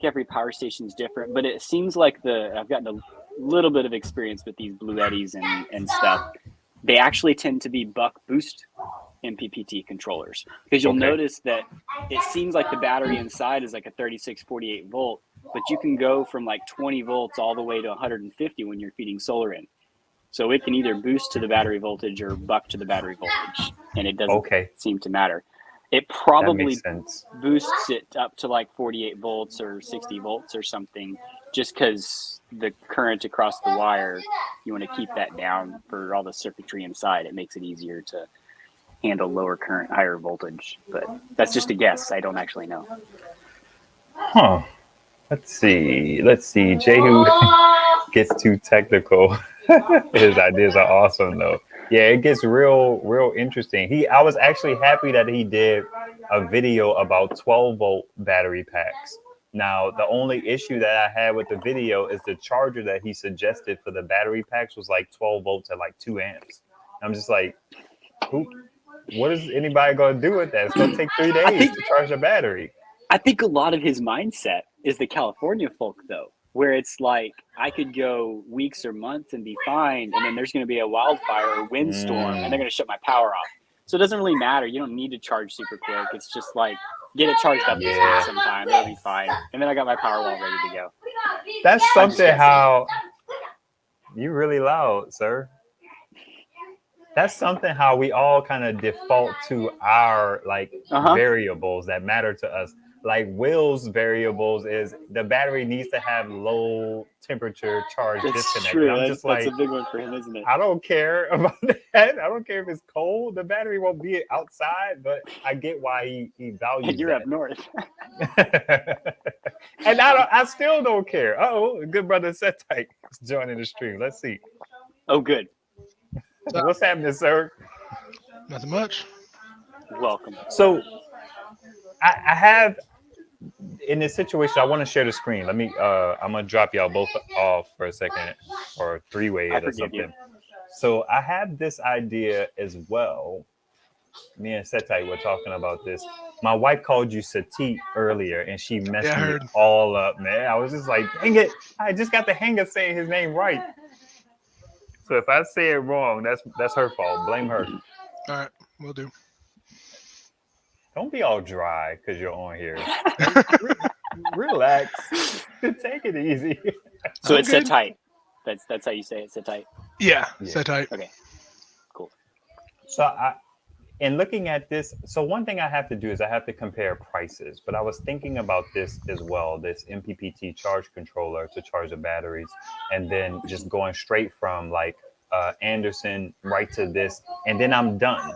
every power station is different, but it seems like I've gotten a little bit of experience with these Blue Eddies and stuff. They actually tend to be buck boost MPPT controllers, because you'll notice that it seems like the battery inside is like a 3648 volt, but you can go from like 20 volts all the way to 150 when you're feeding solar in. So it can either boost to the battery voltage or buck to the battery voltage, and it doesn't seem to matter. It probably boosts it up to like 48 volts or 60 volts or something, just because the current across the wire, you want to keep that down for all the circuitry inside. It makes it easier to handle lower current, higher voltage. But that's just a guess. I don't actually know. Huh. Let's see. Jehu gets too technical. His ideas are awesome, though. Yeah, it gets real interesting. I was actually happy that he did a video about 12-volt battery packs. Now, the only issue that I had with the video is the charger that he suggested for the battery packs was like 12 volts at like 2 amps. I'm just like, what is anybody going to do with that? It's going to take 3 days to charge a battery. I think a lot of his mindset is the California folk, though, where it's like, I could go weeks or months and be fine, and then there's going to be a wildfire or windstorm, and they're going to shut my power off. So it doesn't really matter. You don't need to charge super quick. It's just like, get it charged up this week sometime. It'll be fine. And then I got my Powerwall ready to go. That's something how... You're really loud, sir. That's something how we all kind of default to our variables that matter to us. Like Will's variables is the battery needs to have low temperature charge disconnect. True. I'm that's a big one for him, isn't it? I don't care about that. I don't care if it's cold. The battery won't be outside, but I get why he values and you're that. up north. And I still don't care. Oh, good brother Setai is joining the stream. Let's see. Oh, good. What's happening, sir? Nothing much. Welcome. So I have, in this situation, I want to share the screen. Let me, I'm going to drop y'all both off for a second, or three-way it or something. You. So I have this idea as well. Me and Setai were talking about this. My wife called you Sati earlier, and she messed me all up, man. I was just like, dang it. I just got the hang of saying his name right. So if I say it wrong, that's her fault. Blame her. All right, will do. Don't be all dry because you're on here. Relax. Take it easy. So it's set tight. That's how you say it. Set tight. Yeah, set tight. Okay. Cool. So in looking at this, so one thing I have to do is I have to compare prices. But I was thinking about this as well, this MPPT charge controller to charge the batteries, and then just going straight from like Anderson right to this, and then I'm done.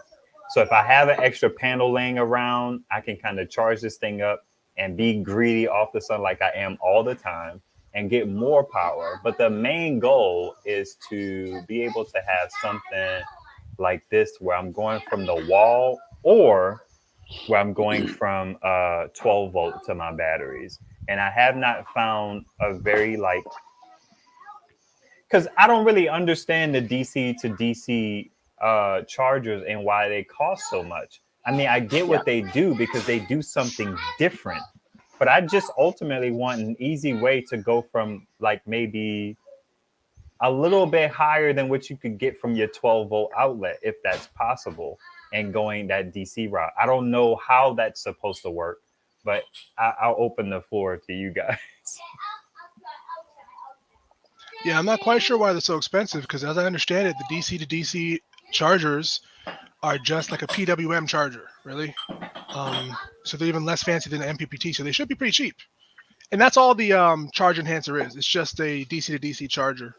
So if I have an extra panel laying around, I can kind of charge this thing up and be greedy off the sun like I am all the time and get more power. But the main goal is to be able to have something like this where I'm going from the wall, or where I'm going from 12 volt to my batteries. And I have not found a very like, because I don't really understand the DC to DC chargers and why they cost so much. I mean, I get what they do because they do something different, but I just ultimately want an easy way to go from like maybe a little bit higher than what you could get from your 12 volt outlet, if that's possible, and going that DC route. I don't know how that's supposed to work, but I'll open the floor to you guys. Yeah, I'm not quite sure why they're so expensive because, as I understand it, the DC to DC chargers are just like a PWM charger, really. So they're even less fancy than an MPPT, so they should be pretty cheap. And that's all the charge enhancer is. It's just a DC to DC charger,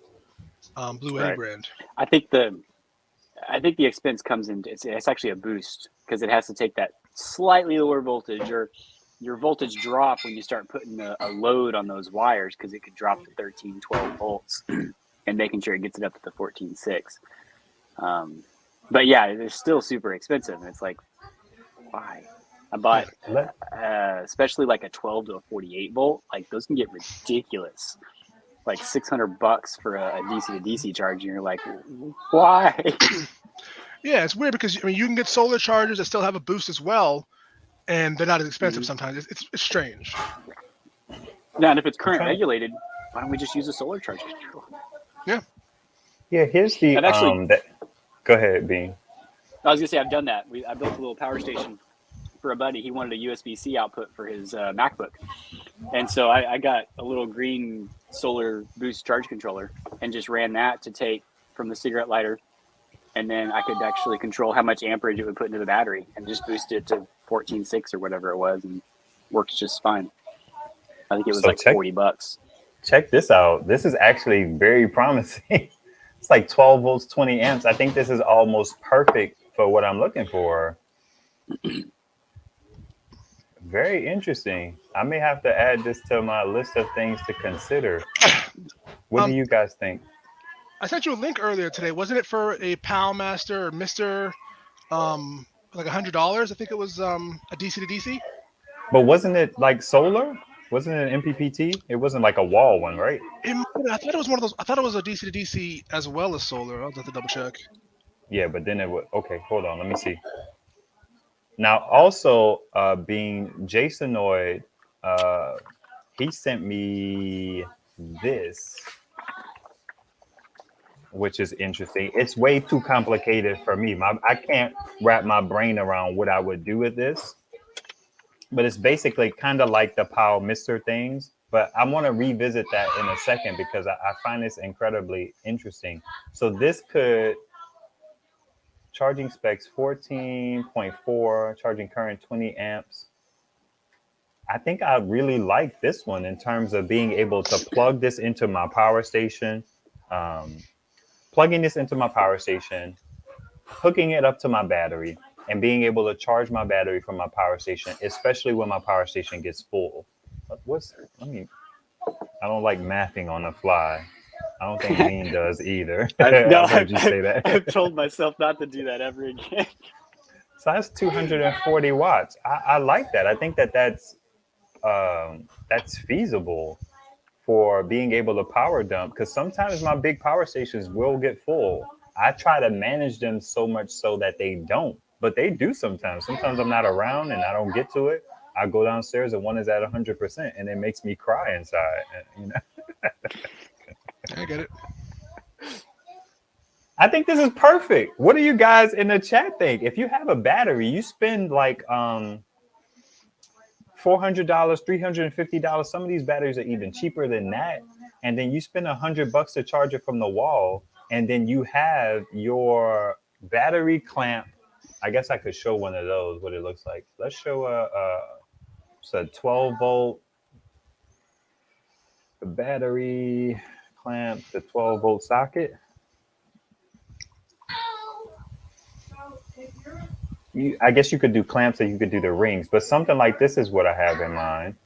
Blue Eddy brand. I think the expense comes in. It's actually a boost because it has to take that slightly lower voltage, or your voltage drop when you start putting a load on those wires, because it could drop to 13, 12 volts, and making sure it gets it up to the 14.6. But yeah, they're still super expensive. And it's like, why? I bought, especially like a 12 to a 48 volt, like those can get ridiculous. Like $600 for a DC to DC charge, and you're like, why? Yeah, it's weird because I mean you can get solar chargers that still have a boost as well, and they're not as expensive sometimes. It's strange. Now, and if it's current regulated, why don't we just use a solar charge control? Yeah. Yeah, here's the go ahead, Bean. I was gonna say I've done that. I built a little power station for a buddy. He wanted a USB-C output for his MacBook, and so I got a little green solar boost charge controller and just ran that to take from the cigarette lighter, and then I could actually control how much amperage it would put into the battery and just boost it to 14.6 or whatever it was, and works just fine. I think it was $40. Check this out. This is actually very promising. It's like 12 volts, 20 amps. I think this is almost perfect for what I'm looking for. Very interesting. I may have to add this to my list of things to consider. What do you guys think? I sent you a link earlier today. Wasn't it for a Powermaster or Mr. Like $100? I think it was a DC to DC. But wasn't it like solar? Wasn't it an MPPT? It wasn't like a wall one, right? I thought it was one of those. I thought it was a DC to DC as well as solar. I'll have to double check. Yeah, but then it would. Okay, hold on. Let me see. Now, also, being Jasonoid, he sent me this, which is interesting. It's way too complicated for me. I can't wrap my brain around what I would do with this. But it's basically kind of like the Power Mister things. But I want to revisit that in a second because I find this incredibly interesting. So this could, charging specs 14.4, charging current 20 amps. I think I really like this one in terms of being able to plug this into my power station, plugging this into my power station, hooking it up to my battery, and being able to charge my battery from my power station, especially when my power station gets full. I don't like mathing on the fly. I don't think Bean does either. No, I've heard you say that. I've told myself not to do that ever again. So that's 240 watts. I like that. I think that's feasible for being able to power dump, because sometimes my big power stations will get full. I try to manage them so much so that they don't, but they do sometimes. Sometimes I'm not around and I don't get to it. I go downstairs and one is at 100% and it makes me cry inside. You know? I get it. I think this is perfect. What do you guys in the chat think? If you have a battery, you spend like $400, $350. Some of these batteries are even cheaper than that. And then you spend $100 to charge it from the wall. And then you have your battery clamp. I guess I could show one of those, what it looks like. Let's show it's a 12 volt battery clamp, the 12 volt socket. I guess you could do clamps or you could do the rings, but something like this is what I have in mind.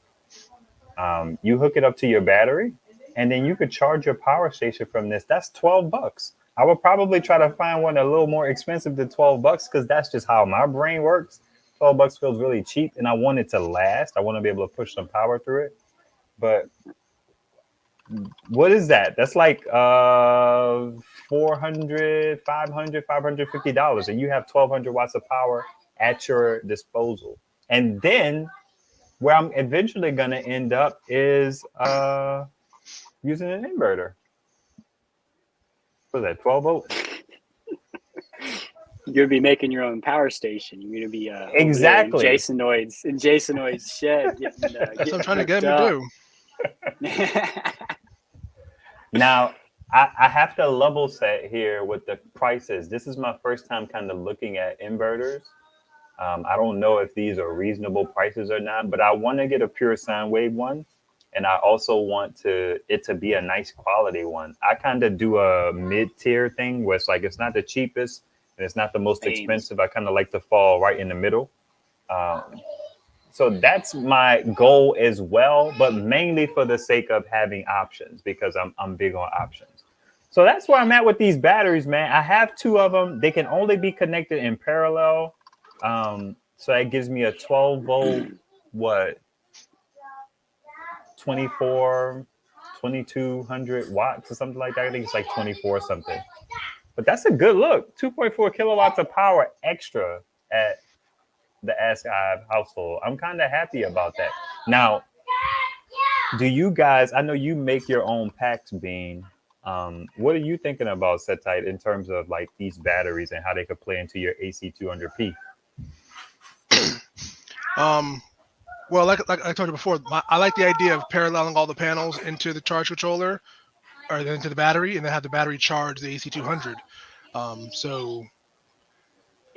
You hook it up to your battery and then you could charge your power station from this. That's $12. I would probably try to find one a little more expensive than $12 because that's just how my brain works. $12 feels really cheap, and I want it to last. I want to be able to push some power through it. But what is that? That's like $400, $550, and you have 1,200 watts of power at your disposal. And then where I'm eventually going to end up is using an inverter. What is that, 12 volt? You're gonna be making your own power station. You're gonna be Exactly in Jason's shed. That's what I'm trying to get him to do. Now, I have to level set here with the prices. This is my first time kind of looking at inverters. I don't know if these are reasonable prices or not, but I want to get a pure sine wave one. And I also want it to be a nice quality one. I kind of do a mid-tier thing where it's like it's not the cheapest and it's not the most expensive. I kind of like to fall right in the middle. So that's my goal as well, but mainly for the sake of having options, because I'm big on options. So that's where I'm at with these batteries, man. I have two of them. They can only be connected in parallel. So that gives me a 12 volt, 2200 watts or something like that. I think it's like 24 something. But that's a good look. 2.4 kilowatts of power extra at the Askive household. I'm kind of happy about that. Now, do you guys, I know you make your own packs, Bean. What are you thinking about, Setite, in terms of like these batteries and how they could play into your AC200P? Well, like I told you before, I like the idea of paralleling all the panels into the charge controller or into the battery, and then have the battery charge the AC200. So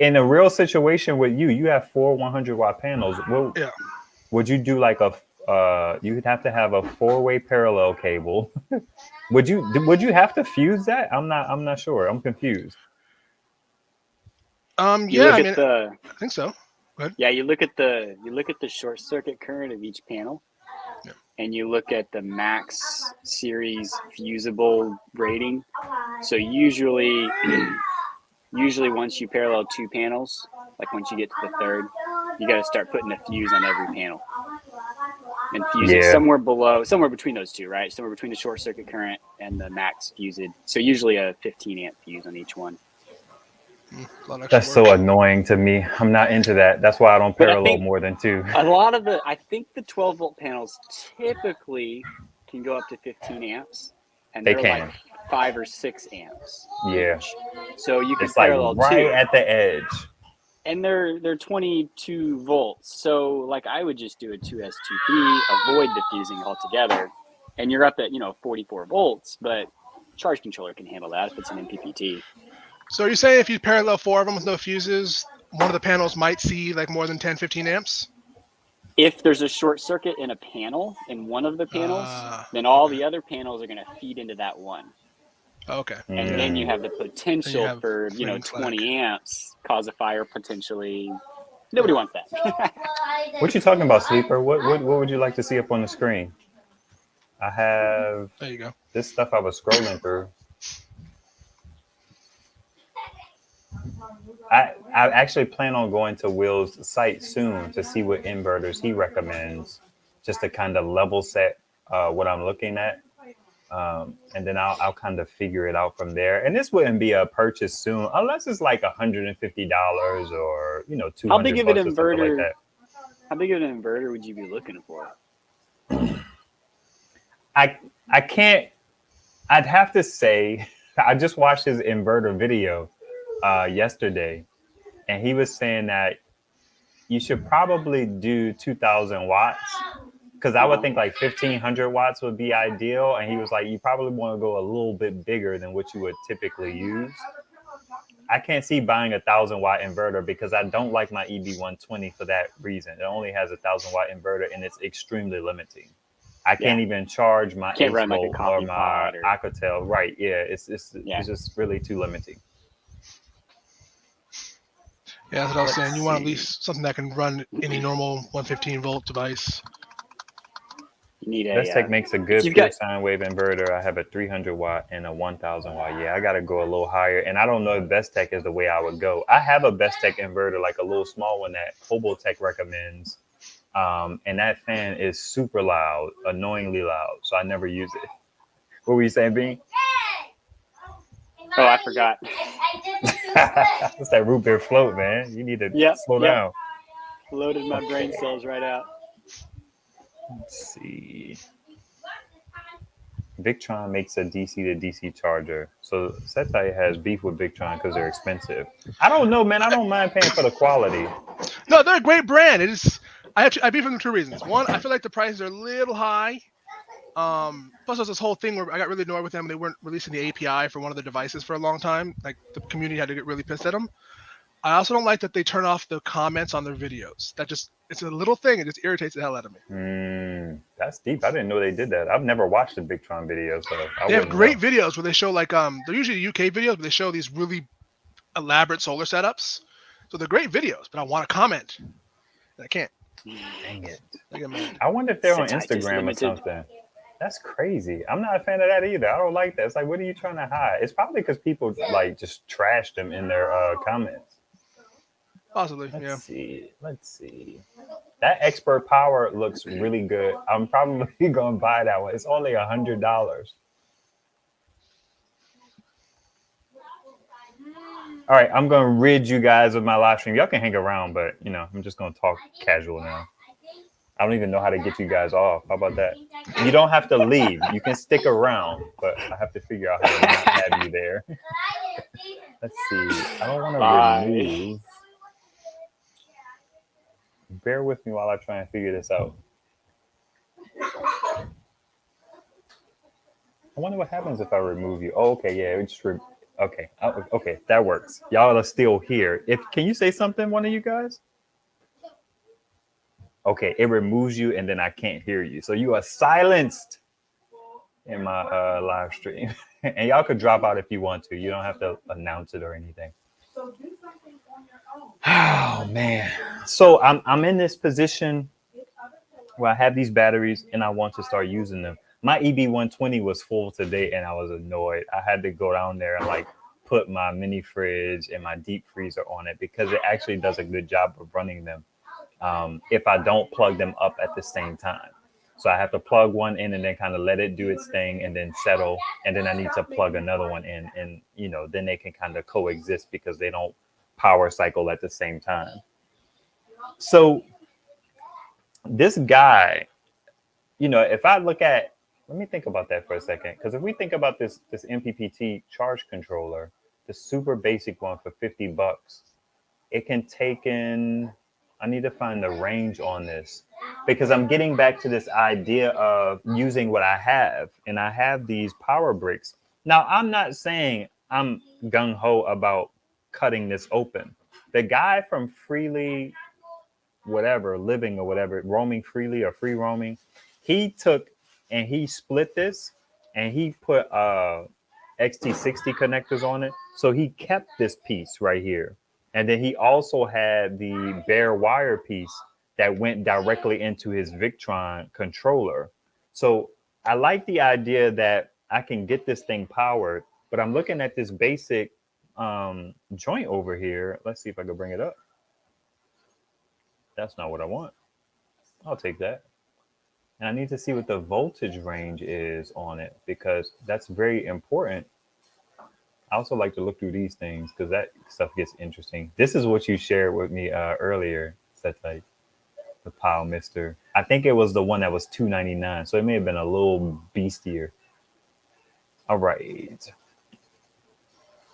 in a real situation with you have 4 100-watt panels. Yeah. Would you do like you'd have to have a 4-way parallel cable. Would you have to fuse that? I'm not sure. I'm confused. Yeah, I think so. Yeah, you look at the short circuit current of each panel, and you look at the max series fusible rating. So usually once you parallel 2 panels, like once you get to the third, you got to start putting a fuse on every panel and fuse it somewhere between those two, right? Somewhere between the short circuit current and the max fused. So usually a 15 amp fuse on each one. That's so annoying to me. I'm not into that. That's why I don't parallel more than 2. I think the 12 volt panels typically can go up to 15 amps, and they're like 5 or 6 amps. Yeah. Each. So you can it's like parallel right 2. At the edge. And they're 22 volts. So like I would just do a 2S2P, avoid the fusing altogether, and you're up at 44 volts. But charge controller can handle that if it's an MPPT. So you're saying if you parallel 4 of them with no fuses, one of the panels might see like more than 10, 15 amps? If there's a short circuit in a panel, in one of the panels, then all the other panels are going to feed into that one. Okay. And then you have the potential for 20 amps, cause a fire potentially. Nobody wants that. What you talking about, Sleeper? What would you like to see up on the screen? I have. There you go. This stuff I was scrolling through. I actually plan on going to Will's site soon to see what inverters he recommends, just to kind of level set what I'm looking at. And then I'll kind of figure it out from there. And this wouldn't be a purchase soon, unless it's like $150 or $200. How big of an inverter? Like that. How big of an inverter would you be looking for? I can't. I'd have to say I just watched his inverter video yesterday, and he was saying that you should probably do 2,000 watts. Because I would think like 1,500 watts would be ideal. And he was like, you probably want to go a little bit bigger than what you would typically use. I can't see buying 1,000-watt inverter because I don't like my EB120 for that reason. It only has 1,000-watt inverter and it's extremely limiting. I can't even charge my ASCO or my Alcatel. Right, yeah, it's just really too limiting. Yeah, that's what I was saying. You want at least something that can run any normal 115-volt device. Need a. Bestech makes a good you've pure got- sine wave inverter. I have a 300 watt and a 1000 watt. Yeah, I got to go a little higher. And I don't know if Bestech is the way I would go. I have a Bestech inverter, like a little small one that Hobotech recommends. And that fan is super loud, annoyingly loud. So I never use it. What were you saying, Bean? Oh, I forgot. It's that root beer float, man. You need to slow down. Loaded my brain cells right out. Let's see. Victron makes a DC to DC charger. So Setai has beef with Victron because they're expensive. I don't know, man. I don't mind paying for the quality. No, they're a great brand. It is. I beef them for two reasons. One, I feel like the prices are a little high. Plus, there's this whole thing where I got really annoyed with them. They weren't releasing the API for one of the devices for a long time. Like the community had to get really pissed at them. I also don't like that they turn off the comments on their videos. It's a little thing. It just irritates the hell out of me. That's deep. I didn't know they did that. I've never watched the Victron video, so they have great videos where they show like they're usually UK videos, but they show these really elaborate solar setups. So they're great videos, but I want to comment, and I can't. Dang it! I get mad. I wonder if they're on Instagram or something. That's crazy. I'm not a fan of that either. I don't like that. It's like, what are you trying to hide? It's probably because people like just trash them in their comments. Possibly, Let's see. That Expert Power looks really good. I'm probably gonna buy that one. It's only $100. All right, I'm gonna rid you guys of my live stream. Y'all can hang around, but I'm just gonna talk casual now. I don't even know how to get you guys off. How about that? You don't have to leave. You can stick around, but I have to figure out how to not have you there. Let's see. I don't want to remove. Bear with me while I try and figure this out. I wonder what happens if I remove you. Oh, okay, yeah, okay, okay, that works. Y'all are still here. Can you say something, one of you guys? Okay, it removes you, and then I can't hear you, so you are silenced in my live stream. And y'all could drop out if you want to. You don't have to announce it or anything. So do something on your own. Oh man. So I'm in this position where I have these batteries and I want to start using them. My EB120 was full today and I was annoyed. I had to go down there and like put my mini fridge and my deep freezer on it because it actually does a good job of running them if I don't plug them up at the same time. So I have to plug one in and then kind of let it do its thing and then settle. And then I need to plug another one in and, then they can kind of coexist because they don't power cycle at the same time. So this guy, if I look at, let me think about that for a second. Because if we think about this MPPT charge controller, the super basic one for $50, it can take in, I need to find the range on this because I'm getting back to this idea of using what I have. And I have these power bricks. Now, I'm not saying I'm gung-ho about cutting this open. The guy from Freely, whatever, living or whatever, roaming freely or free roaming, he took and he split this and he put XT60 connectors on it. So he kept this piece right here. And then he also had the bare wire piece that went directly into his Victron controller. So I like the idea that I can get this thing powered, but I'm looking at this basic joint over here. Let's see if I can bring it up. That's not what I want. I'll take that. And I need to see what the voltage range is on it because that's very important. I also like to look through these things because that stuff gets interesting. This is what you shared with me earlier. That's like the Pile Mister. I think it was the one that was $299. So it may have been a little beastier. All right.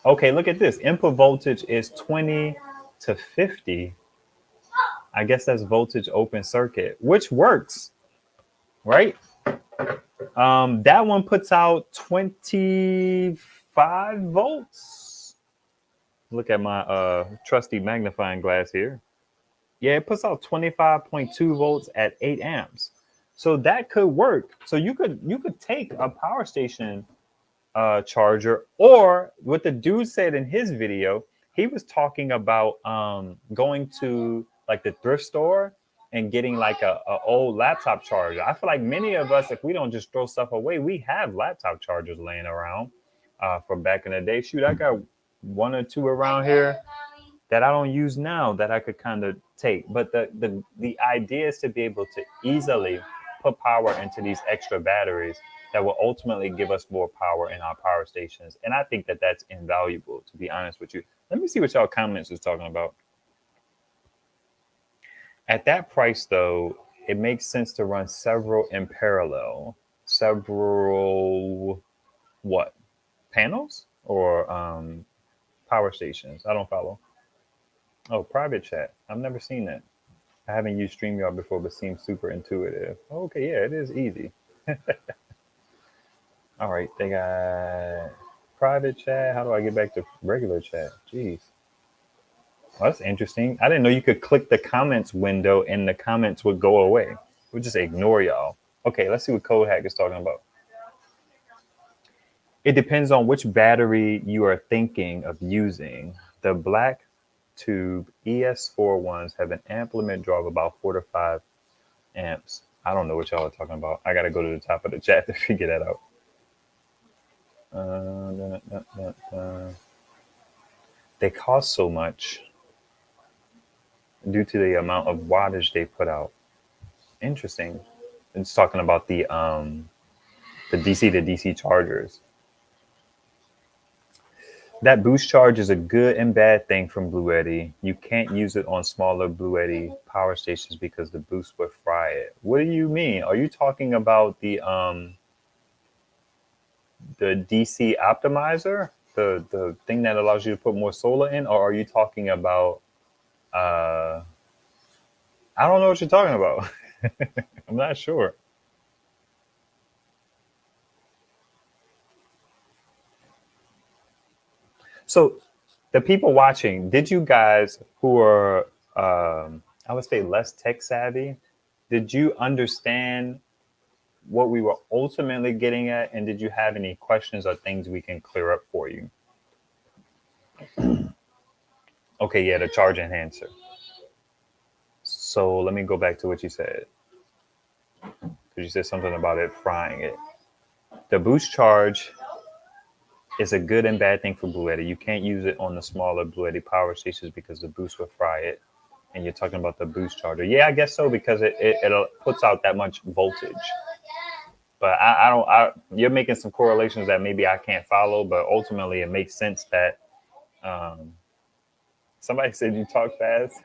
Okay, look at this. Input voltage is 20 to 50. I guess that's voltage open circuit, which works, right? That one puts out 25 volts. Look at my trusty magnifying glass here. Yeah, it puts out 25.2 volts at 8 amps. So that could work. So you could take a power station charger, or what the dude said in his video, he was talking about going to like the thrift store and getting like a old laptop charger. I feel like many of us, if we don't just throw stuff away, we have laptop chargers laying around from back in the day. Shoot, I got one or two around here that I don't use now that I could kind of take. But the idea is to be able to easily put power into these extra batteries that will ultimately give us more power in our power stations. And I think that that's invaluable, to be honest with you. Let me see what y'all comments is talking about. At that price, though, it makes sense to run several in parallel. Several what? Panels or power stations? I don't follow. Oh, private chat. I've never seen that. I haven't used StreamYard before, but seems super intuitive. Okay, yeah, it is easy. All right, they got private chat. How do I get back to regular chat? Jeez. Well, that's interesting. I didn't know you could click the comments window and the comments would go away. We'll just ignore y'all. Okay, let's see what Code Hack is talking about. It depends on which battery you are thinking of using. The black tube ES4 ones have an amp limit draw of about 4 to 5 amps. I don't know what y'all are talking about. I got to go to the top of the chat to figure that out. They cost so much due to the amount of wattage they put out. Interesting. It's talking about the DC to DC chargers. That boost charge is a good and bad thing from Bluetti. You can't use it on smaller Bluetti power stations because the boost would fry it. What do you mean? Are you talking about the DC optimizer, the thing that allows you to put more solar in, or are you talking about? I don't know what you're talking about. I'm not sure. So the people watching, did you guys who are, I would say, less tech savvy, did you understand what we were ultimately getting at? And did you have any questions or things we can clear up for you? Okay, yeah, the charge enhancer. So let me go back to what you said. Because you said something about it frying it. The boost charge is a good and bad thing for Bluetti. You can't use it on the smaller Bluetti power stations because the boost will fry it. And you're talking about the boost charger. Yeah, I guess so, because it puts out that much voltage. But you're making some correlations that maybe I can't follow, but ultimately it makes sense that somebody said you talk fast.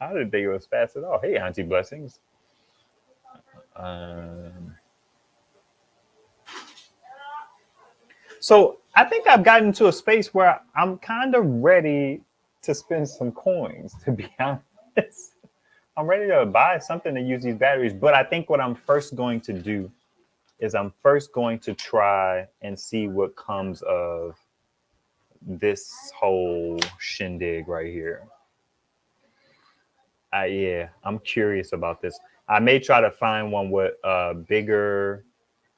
I didn't think it was fast at all. Hey, Auntie Blessings. So I think I've gotten to a space where I'm kind of ready to spend some coins, to be honest. I'm ready to buy something to use these batteries. But I think what I'm first going to do is I'm first going to try and see what comes of this whole shindig right here. Yeah, I'm curious about this. I may try to find one with bigger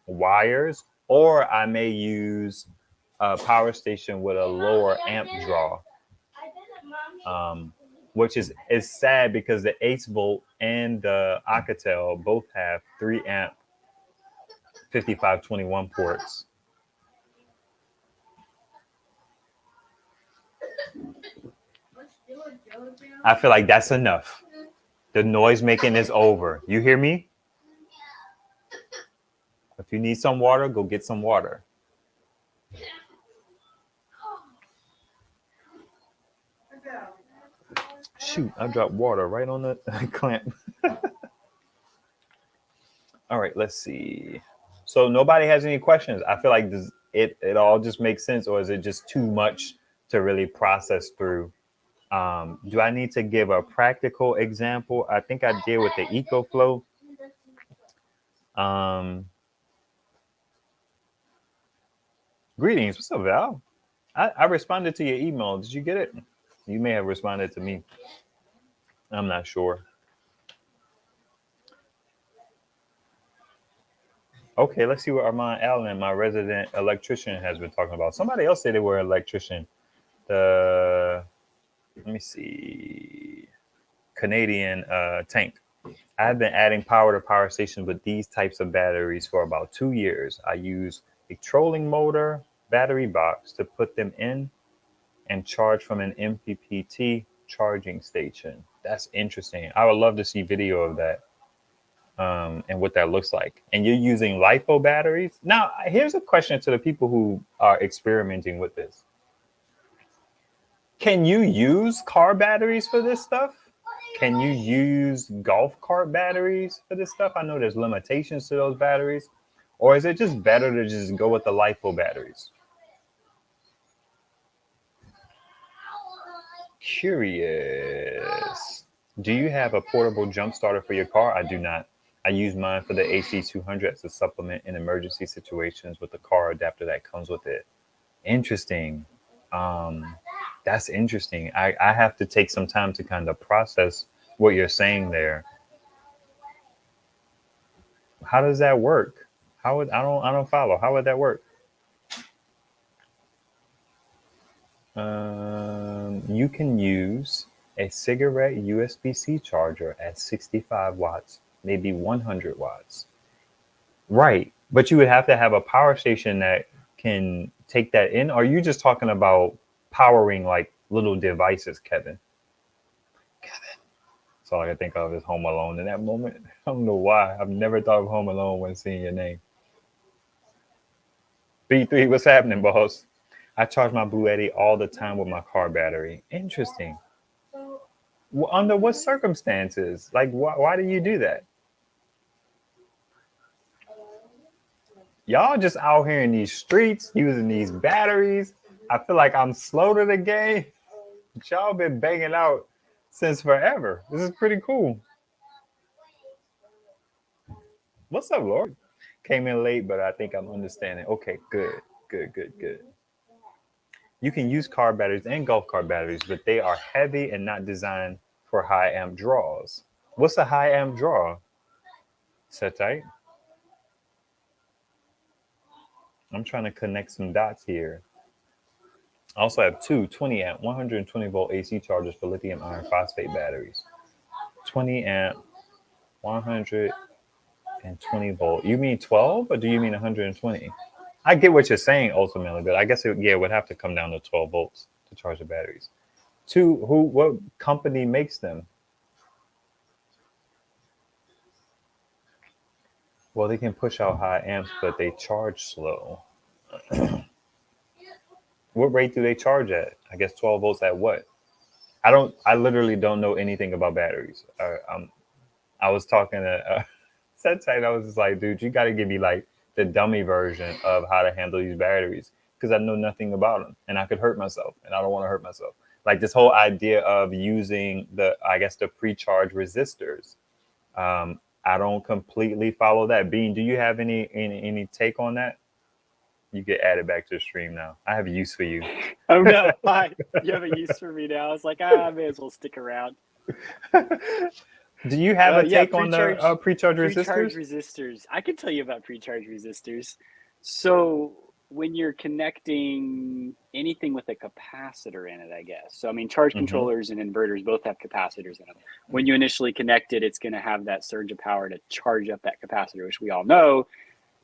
wires, or I may use a power station with a lower amp draw, which is sad because the 8-volt and the Alcatel both have 3 amp 5521 ports. I feel like that's enough. The noise making is over. You hear me? If you need some water, go get some water. Shoot, I dropped water right on the clamp. All right, let's see. So nobody has any questions. I feel like it all just makes sense, or is it just too much to really process through? Do I need to give a practical example? I think I did with the EcoFlow. Greetings. What's up, Val? I responded to your email. Did you get it? You may have responded to me. I'm not sure. Okay, let's see what Armand Allen, my resident electrician, has been talking about. Somebody else said they were an electrician. Let me see. Canadian tank. I've been adding power to power stations with these types of batteries for about 2 years. I use a trolling motor battery box to put them in and charge from an MPPT charging station. That's interesting. I would love to see video of that and what that looks like. And you're using LiFePO batteries. Now, here's a question to the people who are experimenting with this. Can you use car batteries for this stuff? Can you use golf cart batteries for this stuff? I know there's limitations to those batteries. Or is it just better to just go with the LiFePO batteries? Curious. Do you have a portable jump starter for your car? I do not. I use mine for the AC200 as a supplement in emergency situations with the car adapter that comes with it. Interesting. That's interesting. I have to take some time to kind of process what you're saying there. How does that work? I don't follow. How would that work? You can use a cigarette USB-C charger at 65 watts, maybe 100 watts. Right. But you would have to have a power station that can take that in. Or are you just talking about powering like little devices, Kevin? That's all I can think of is Home Alone in that moment. I don't know why. I've never thought of Home Alone when seeing your name. B3, what's happening, boss? I charge my Blue Eddy all the time with my car battery. Interesting. Well, under what circumstances? Like, why do you do that? Y'all just out here in these streets using these batteries. I feel like I'm slow to the game. But y'all been banging out since forever. This is pretty cool. What's up, Lord? Came in late, but I think I'm understanding. Okay, good. You can use car batteries and golf cart batteries, but they are heavy and not designed for high amp draws. What's a high amp draw? Set tight. I'm trying to connect some dots here. I also have two 20 amp, 120 volt AC chargers for lithium iron phosphate batteries. 20 amp, 120 volt. You mean 12 or do you mean 120? I get what you're saying ultimately, but I guess it would have to come down to 12 volts to charge the batteries. What company makes them? Well, they can push out high amps, but they charge slow. What rate do they charge at? I guess 12 volts at what? I literally don't know anything about batteries. I was talking to Setsite. I was just like, dude, you got to give me like the dummy version of how to handle these batteries because I know nothing about them and I could hurt myself and I don't want to hurt myself. Like this whole idea of using the pre-charge resistors. I don't completely follow that. Bean, do you have any take on that? You get added back to the stream now. I have use for you. Oh no, hi. You have a use for me now. I was like, I may as well stick around. Do you have a take on the pre-charge resistors? Pre-charge resistors. I can tell you about pre-charge resistors. So when you're connecting anything with a capacitor in it, I guess. So I mean, charge controllers and inverters both have capacitors in them. When you initially connect it, it's going to have that surge of power to charge up that capacitor, which we all know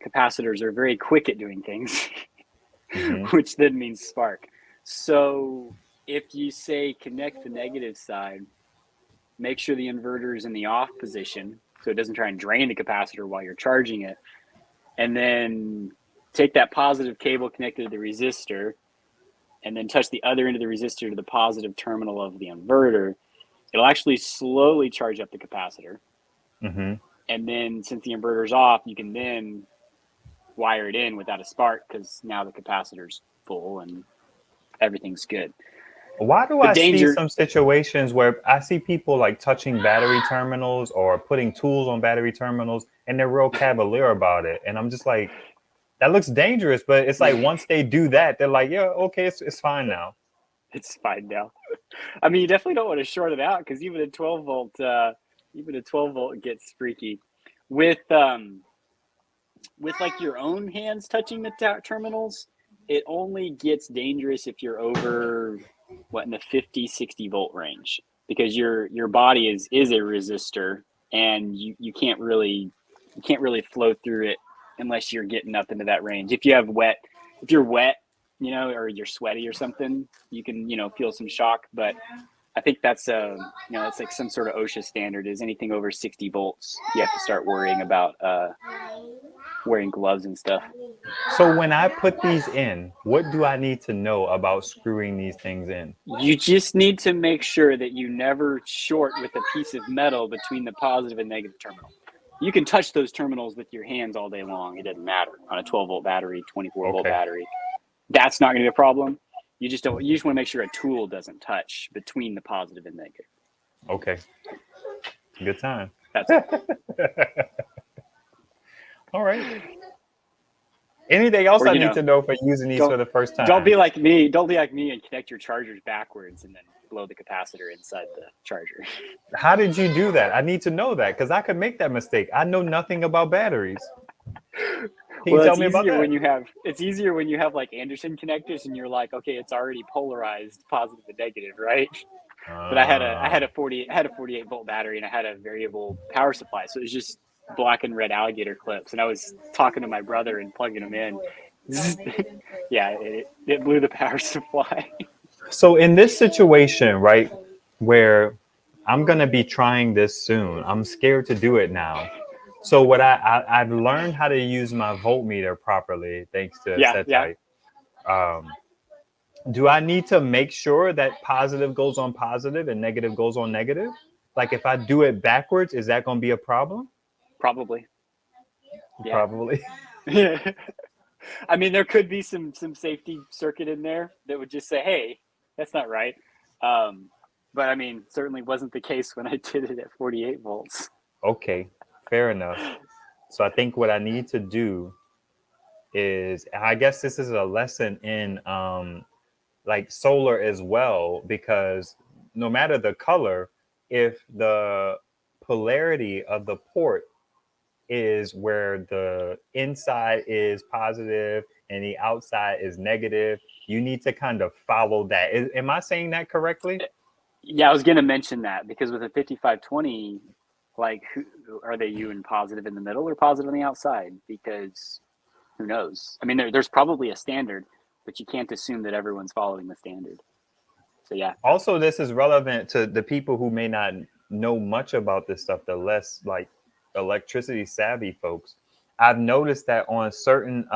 capacitors are very quick at doing things, which then means spark. So if you say connect the negative side, make sure the inverter is in the off position so it doesn't try and drain the capacitor while you're charging it. And then take that positive cable connected to the resistor and then touch the other end of the resistor to the positive terminal of the inverter. It'll actually slowly charge up the capacitor. And then since the inverter's off, you can then wire it in without a spark because now the capacitor's full and everything's good. Why do I see some situations where I see people like touching battery terminals or putting tools on battery terminals and they're real cavalier about it? And I'm just like, that looks dangerous, but it's like once they do that, they're like, yeah, okay, it's fine now. It's fine now. I mean, you definitely don't want to short it out because even a 12 volt gets freaky. With like your own hands touching the terminals, it only gets dangerous if you're over in the 50, 60 volt range. because your body is a resistor, and you can't really flow through it unless you're getting up into that range. If you're wet, you know, or you're sweaty or something, you can, you know, feel some shock. But I think that's you know, that's like some sort of OSHA standard, is anything over 60 volts, you have to start worrying about wearing gloves and stuff. So when I put these in, what do I need to know about screwing these things in? You just need to make sure that you never short with a piece of metal between the positive and negative terminal. You can touch those terminals with your hands all day long. It doesn't matter on a 12-volt battery, 24-volt battery. That's not going to be a problem. You just want to make sure a tool doesn't touch between the positive and negative. Okay. Good time. That's it. All right. Anything else I need to know for using these for the first time? Don't be like me. Don't be like me and connect your chargers backwards and then blow the capacitor inside the charger. How did you do that? I need to know that, because I could make that mistake. I know nothing about batteries. Can you tell me about that? It's easier when you have like Anderson connectors and you're like, okay, it's already polarized positive and negative, right? But I had a 48 volt battery, and I had a variable power supply, so it was just black and red alligator clips, and I was talking to my brother and plugging them in. Yeah, it blew the power supply. So in this situation, right, where I'm going to be trying this soon, I'm scared to do it now. So what I've learned how to use my voltmeter properly, thanks to Setite. Do I need to make sure that positive goes on positive and negative goes on negative? Like if I do it backwards, is that going to be a problem? Probably. Yeah. Probably. I mean, there could be some safety circuit in there that would just say, hey, that's not right. But I mean, certainly wasn't the case when I did it at 48 volts. Okay, fair enough. So I think what I need to do is, I guess this is a lesson in like solar as well, because no matter the color, if the polarity of the port is where the inside is positive and the outside is negative, you need to kind of follow that. Am I saying that correctly? Yeah, I was going to mention that, because with a 5520, like, are they in positive in the middle or positive on the outside? Because who knows? I mean, there's probably a standard, but you can't assume that everyone's following the standard. So yeah. Also, this is relevant to the people who may not know much about this stuff, the less like electricity savvy folks. I've noticed that on certain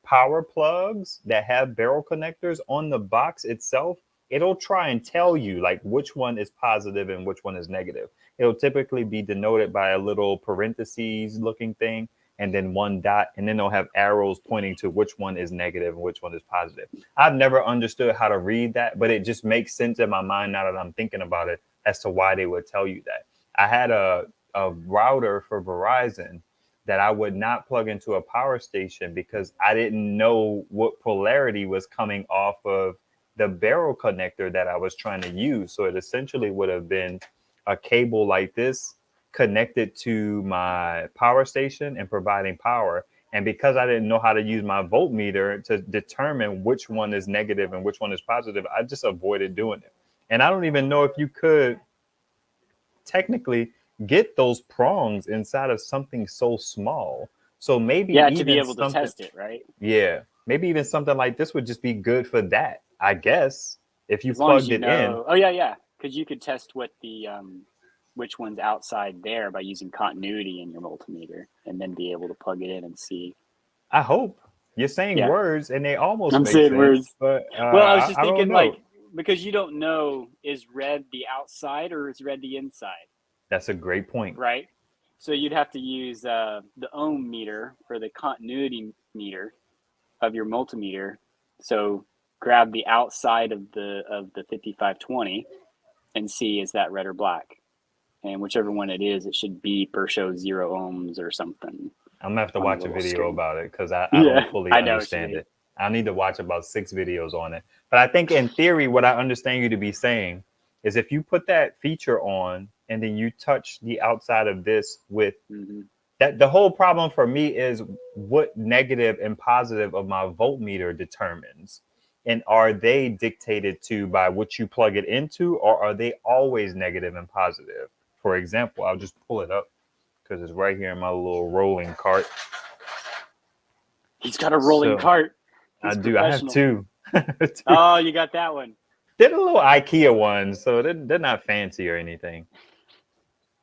power plugs that have barrel connectors, on the box itself, it'll try and tell you like which one is positive and which one is negative. It'll typically be denoted by a little parentheses looking thing, and then one dot, and then they'll have arrows pointing to which one is negative and which one is positive. I've never understood how to read that, but it just makes sense in my mind now that I'm thinking about it as to why they would tell you that. I had a router for Verizon that I would not plug into a power station because I didn't know what polarity was coming off of the barrel connector that I was trying to use. So it essentially would have been a cable like this connected to my power station and providing power. And because I didn't know how to use my voltmeter to determine which one is negative and which one is positive, I just avoided doing it. And I don't even know if you could technically get those prongs inside of something so small. So maybe to be able to test it, right? Yeah, maybe even something like this would just be good for that, I guess, if you plugged it in. Oh yeah, because you could test what the which one's outside there by using continuity in your multimeter, and then be able to plug it in and see. I hope. You're saying words and they almost I'm make saying sense, words. But well, I was just thinking, like, because you don't know, is red the outside or is red the inside? That's a great point. Right. So you'd have to use the ohm meter for the continuity meter of your multimeter. So grab the outside of the 5520 and see, is that red or black? And whichever one it is, it should beep or show 0 ohms or something. I'm gonna have to watch a video about it because I don't fully understand it. I need to watch about 6 videos on it. But I think in theory, what I understand you to be saying is if you put that feature on and then you touch the outside of this with that, the whole problem for me is what negative and positive of my voltmeter determines. And are they dictated to by what you plug it into, or are they always negative and positive? For example, I'll just pull it up because it's right here in my little rolling cart. He's got a rolling cart. I do. I have two. Oh, you got that one. They're the little IKEA ones, so they're not fancy or anything.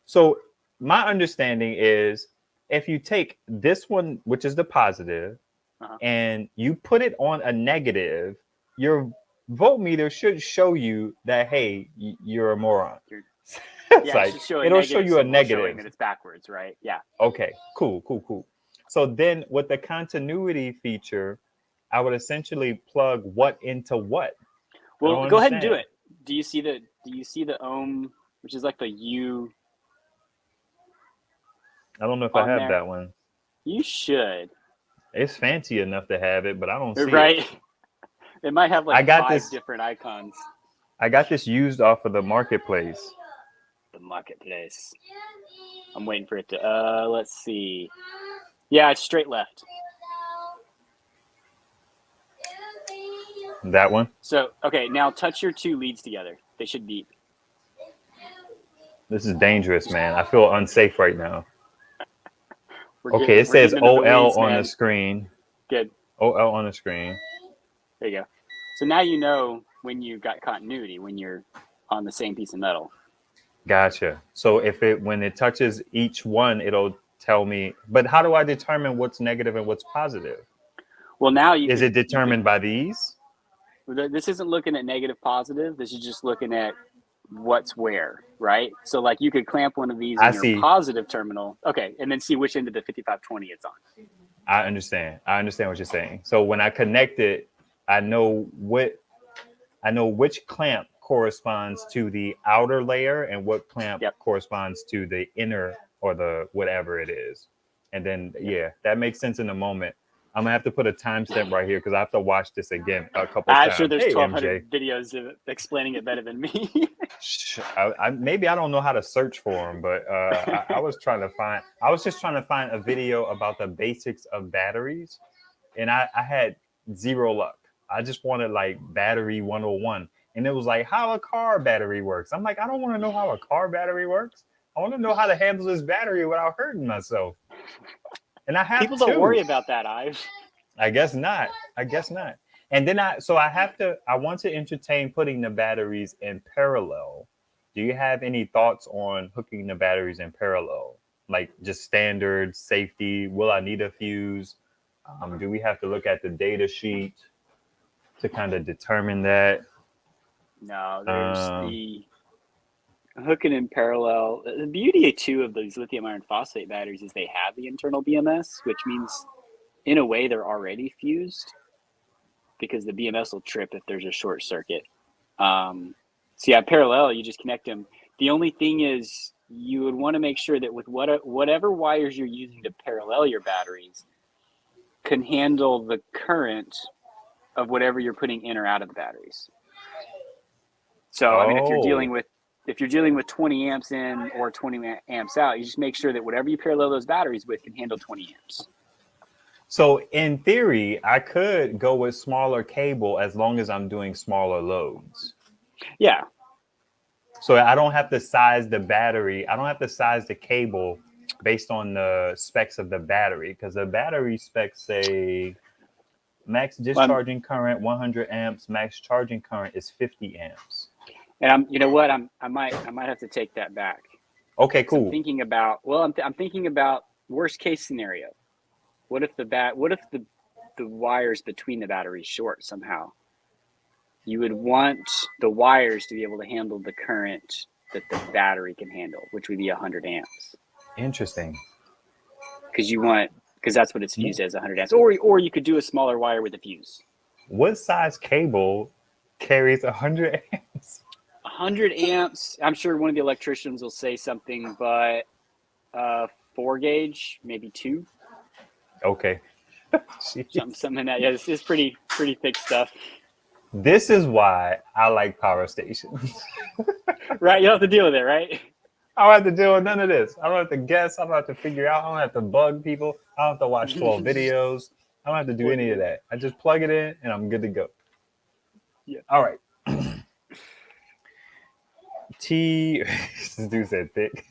So my understanding is if you take this one, which is the positive, and you put it on a negative, your voltmeter should show you that, hey, you're a moron. It'll show you a negative. Showing that it's backwards, right? Yeah. Okay, cool. So then with the continuity feature, I would essentially plug what into what. Well, go ahead and do it. Do you see the ohm, which is like the U? I don't know if I have that one. You should. It's fancy enough to have it, but I don't see it. Right. It might have like five different icons. I got this used off of the marketplace. The marketplace. I'm waiting for it to. Let's see. Yeah, it's straight left. That one? So, okay, now touch your two leads together. They should beep. This is dangerous, man. I feel unsafe right now. Okay, it says OL on the screen. Good. OL on the screen. There you go. So now you know when you got continuity, when you're on the same piece of metal. Gotcha. So when it touches each one, it'll tell me. But how do I determine what's negative and what's positive? Well, now is it determined by these? This isn't looking at negative, positive. This is just looking at what's where, right? So like you could clamp one of these in your positive terminal. Okay, and then see which end of the 5520 it's on. I understand what you're saying. So when I connect it, I know which clamp corresponds to the outer layer and what clamp corresponds to the inner or the whatever it is. And then that makes sense in a moment. I'm gonna have to put a timestamp right here because I have to watch this again a couple times. I'm sure there's 1,200 videos of explaining it better than me. Maybe I don't know how to search for them, but I was just trying to find a video about the basics of batteries, and I had zero luck. I just wanted like battery 101, and it was like how a car battery works. I'm like, I don't want to know how a car battery works. I want to know how to handle this battery without hurting myself. And I have people don't worry about that, Ive. I guess not. And then I want to entertain putting the batteries in parallel. Do you have any thoughts on hooking the batteries in parallel? Like just standard safety? Will I need a fuse? Do we have to look at the data sheet to kind of determine that? No, there's the hooking in parallel. The beauty too of these lithium iron phosphate batteries is they have the internal BMS, which means in a way they're already fused because the BMS will trip if there's a short circuit. So parallel, you just connect them. The only thing is you would want to make sure that with whatever wires you're using to parallel your batteries can handle the current of whatever you're putting in or out of the batteries. So I mean, if you're dealing with 20 amps in or 20 amps out, you just make sure that whatever you parallel those batteries with can handle 20 amps. So in theory, I could go with smaller cable as long as I'm doing smaller loads. Yeah. So I don't have to size the battery. I don't have to size the cable based on the specs of the battery because the battery specs say max discharging current 100 amps, max charging current is 50 amps. And you know what? I might have to take that back. Okay, cool. I'm thinking about worst case scenario. What if the wires between the batteries short somehow? You would want the wires to be able to handle the current that the battery can handle, which would be 100 amps. Interesting. Because that's what it's fused as, 100 amps. Or you could do a smaller wire with a fuse. What size cable carries 100 amps? 100 amps. I'm sure one of the electricians will say something, but 4 gauge, maybe 2. Okay. something that. Yeah, this is pretty thick stuff. This is why I like power stations. Right, you don't have to deal with it, right? I don't have to deal with none of this. I don't have to guess. I don't have to figure out. I don't have to bug people. I don't have to watch 12 videos. I don't have to do any of that. I just plug it in and I'm good to go. Yeah. All right. This dude said thick.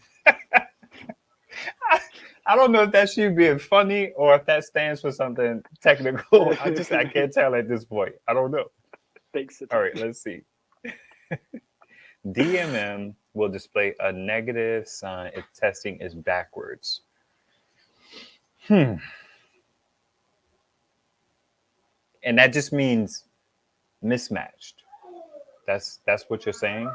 I don't know if that should be funny or if that stands for something technical. I can't tell at this point. I don't know. Thanks. All right, let's see. DMM will display a negative sign if testing is backwards. And that just means mismatched. That's what you're saying.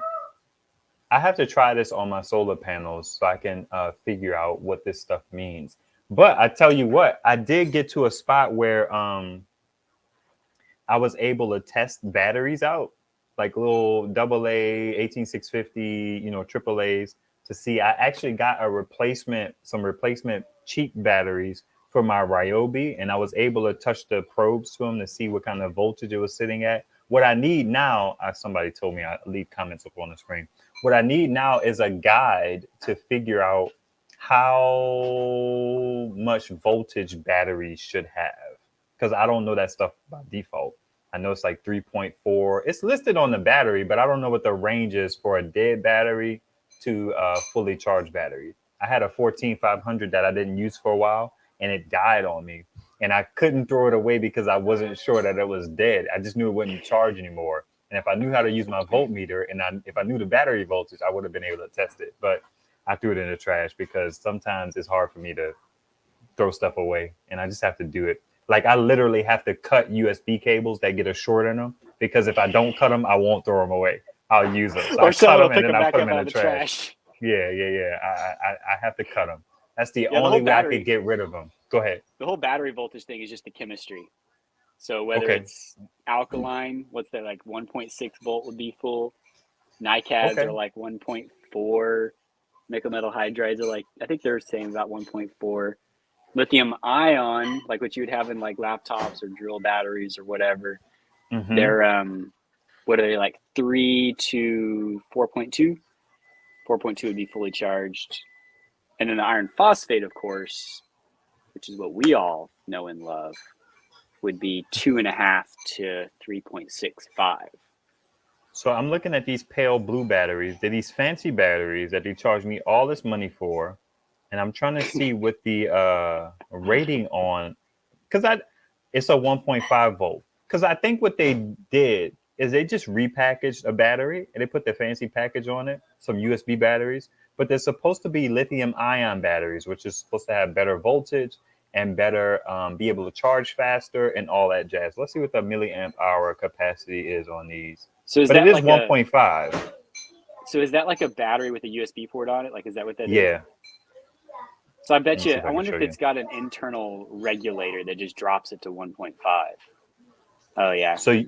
I have to try this on my solar panels so I can figure out what this stuff means. But I tell you what, I did get to a spot where I was able to test batteries out, like little AA, 18650, AAAs, to see. I actually got some replacement cheap batteries for my Ryobi, and I was able to touch the probes to them to see what kind of voltage it was sitting at. What I need now, somebody told me, I leave comments up on the screen. What I need now is a guide to figure out how much voltage batteries should have, because I don't know that stuff by default. I know it's like 3.4. It's listed on the battery, but I don't know what the range is for a dead battery to a fully charged battery. I had a 14500 that I didn't use for a while, and it died on me. And I couldn't throw it away because I wasn't sure that it was dead. I just knew it wouldn't charge anymore. And if I knew how to use my voltmeter and if I knew the battery voltage, I would have been able to test it. But I threw it in the trash because sometimes it's hard for me to throw stuff away, and I just have to do it. Like, I literally have to cut USB cables that get a short in them, because if I don't cut them, I won't throw them away. I'll use them. So Or I someone cut will them and pick then them I back put up them in out the of the trash. Yeah. I have to cut them. That's the Yeah, only way I could get rid of them. Go ahead. The whole battery voltage thing is just the chemistry. So whether Okay. it's alkaline, what's that, like 1.6 volt would be full. NiCads are like 1.4. Nickel metal hydrides are like, I think they're saying about 1.4. Lithium ion, like what you would have in like laptops or drill batteries or whatever, they're what are they, like 3 to 4.2? 4.2 would be fully charged. And then the iron phosphate, of course, which is what we all know and love, would be 2.5 to 3.65. So I'm looking at these pale blue batteries. They're these fancy batteries that they charge me all this money for. And I'm trying to see what the rating on, because it's a 1.5 volt. Because I think what they did is they just repackaged a battery and they put the fancy package on it, some USB batteries. But they're supposed to be lithium ion batteries, which is supposed to have better voltage and better be able to charge faster and all that jazz. Let's see what the milliamp hour capacity is on these. So is but that it is like 1.5. So is that like a battery with a USB port on it? Like, is that what that is? Yeah. So I bet you, I I wonder if show it's got an internal regulator that just drops it to 1.5. Oh yeah. So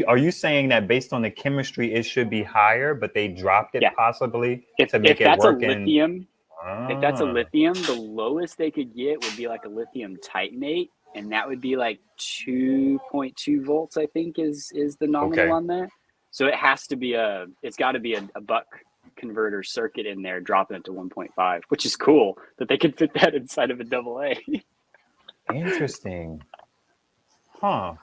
are you saying that based on the chemistry, it should be higher, but they dropped it possibly to make it work? If that's a lithium, the lowest they could get would be like a lithium titanate, and that would be like 2.2 volts, I think is the nominal on that. So it has to be it's got to be a buck converter circuit in there dropping it to 1.5, which is cool that they could fit that inside of a AA. Interesting. Huh.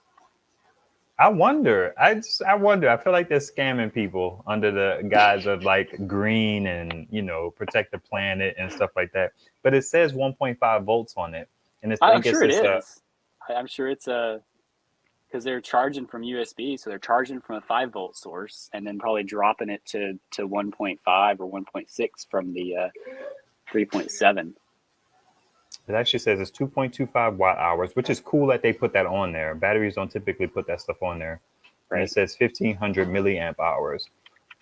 I wonder. I wonder. I feel like they're scamming people under the guise of like green and, protect the planet and stuff like that. But it says 1.5 volts on it. And I'm sure it is. I'm sure it's because they're charging from USB, so they're charging from a 5 volt source and then probably dropping it to 1.5 or 1.6 from the 3.7. It actually says it's 2.25 watt hours, which is cool that they put that on there. Batteries don't typically put that stuff on there. Right. And it says 1500 milliamp hours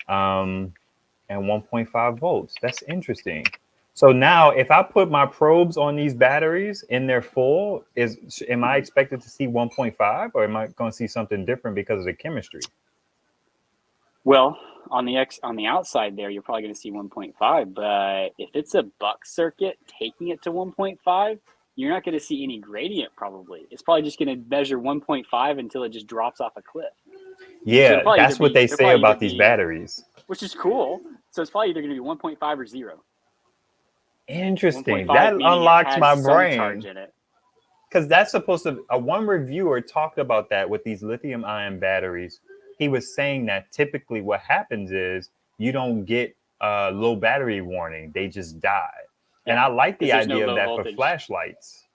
and 1.5 volts. That's interesting. So now if I put my probes on these batteries in their full, am I expected to see 1.5 or am I going to see something different because of the chemistry? Well, on the outside there, you're probably going to see 1.5, but if it's a buck circuit taking it to 1.5, you're not going to see any gradient probably. It's probably just going to measure 1.5 until it just drops off a cliff. Yeah, so that's what they say about these batteries. Which is cool. So it's probably either going to be 1.5 or 0. Interesting. That unlocks my brain. because that's supposed to. One reviewer talked about that with these lithium-ion batteries. He was saying that typically what happens is you don't get a low battery warning; they just die. And I like the there's no idea of low that voltage. for flashlights.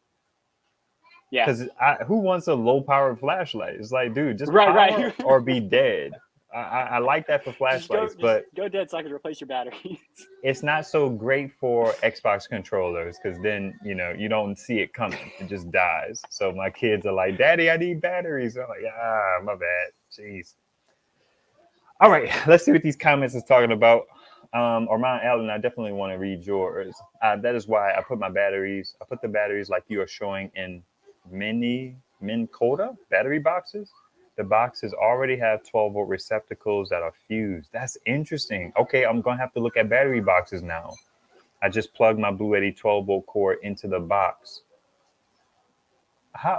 Yeah, Because who wants a low-powered flashlight? It's like, dude, just Right. power or be dead. I like that for flashlights, but go dead so I can replace your batteries. it's not so great for Xbox controllers because then you don't see it coming. It just dies. So my kids are like, "Daddy, I need batteries." I'm like, my bad. Jeez. All right, let's see what these comments is talking about. Armand Allen, I definitely want to read yours. That is why I put the batteries like you are showing in Minn Kota battery boxes. The boxes already have 12-volt receptacles that are fused. That's interesting. Okay, I'm going to have to look at battery boxes now. I just plugged my Blue Eddy 12-volt cord into the box.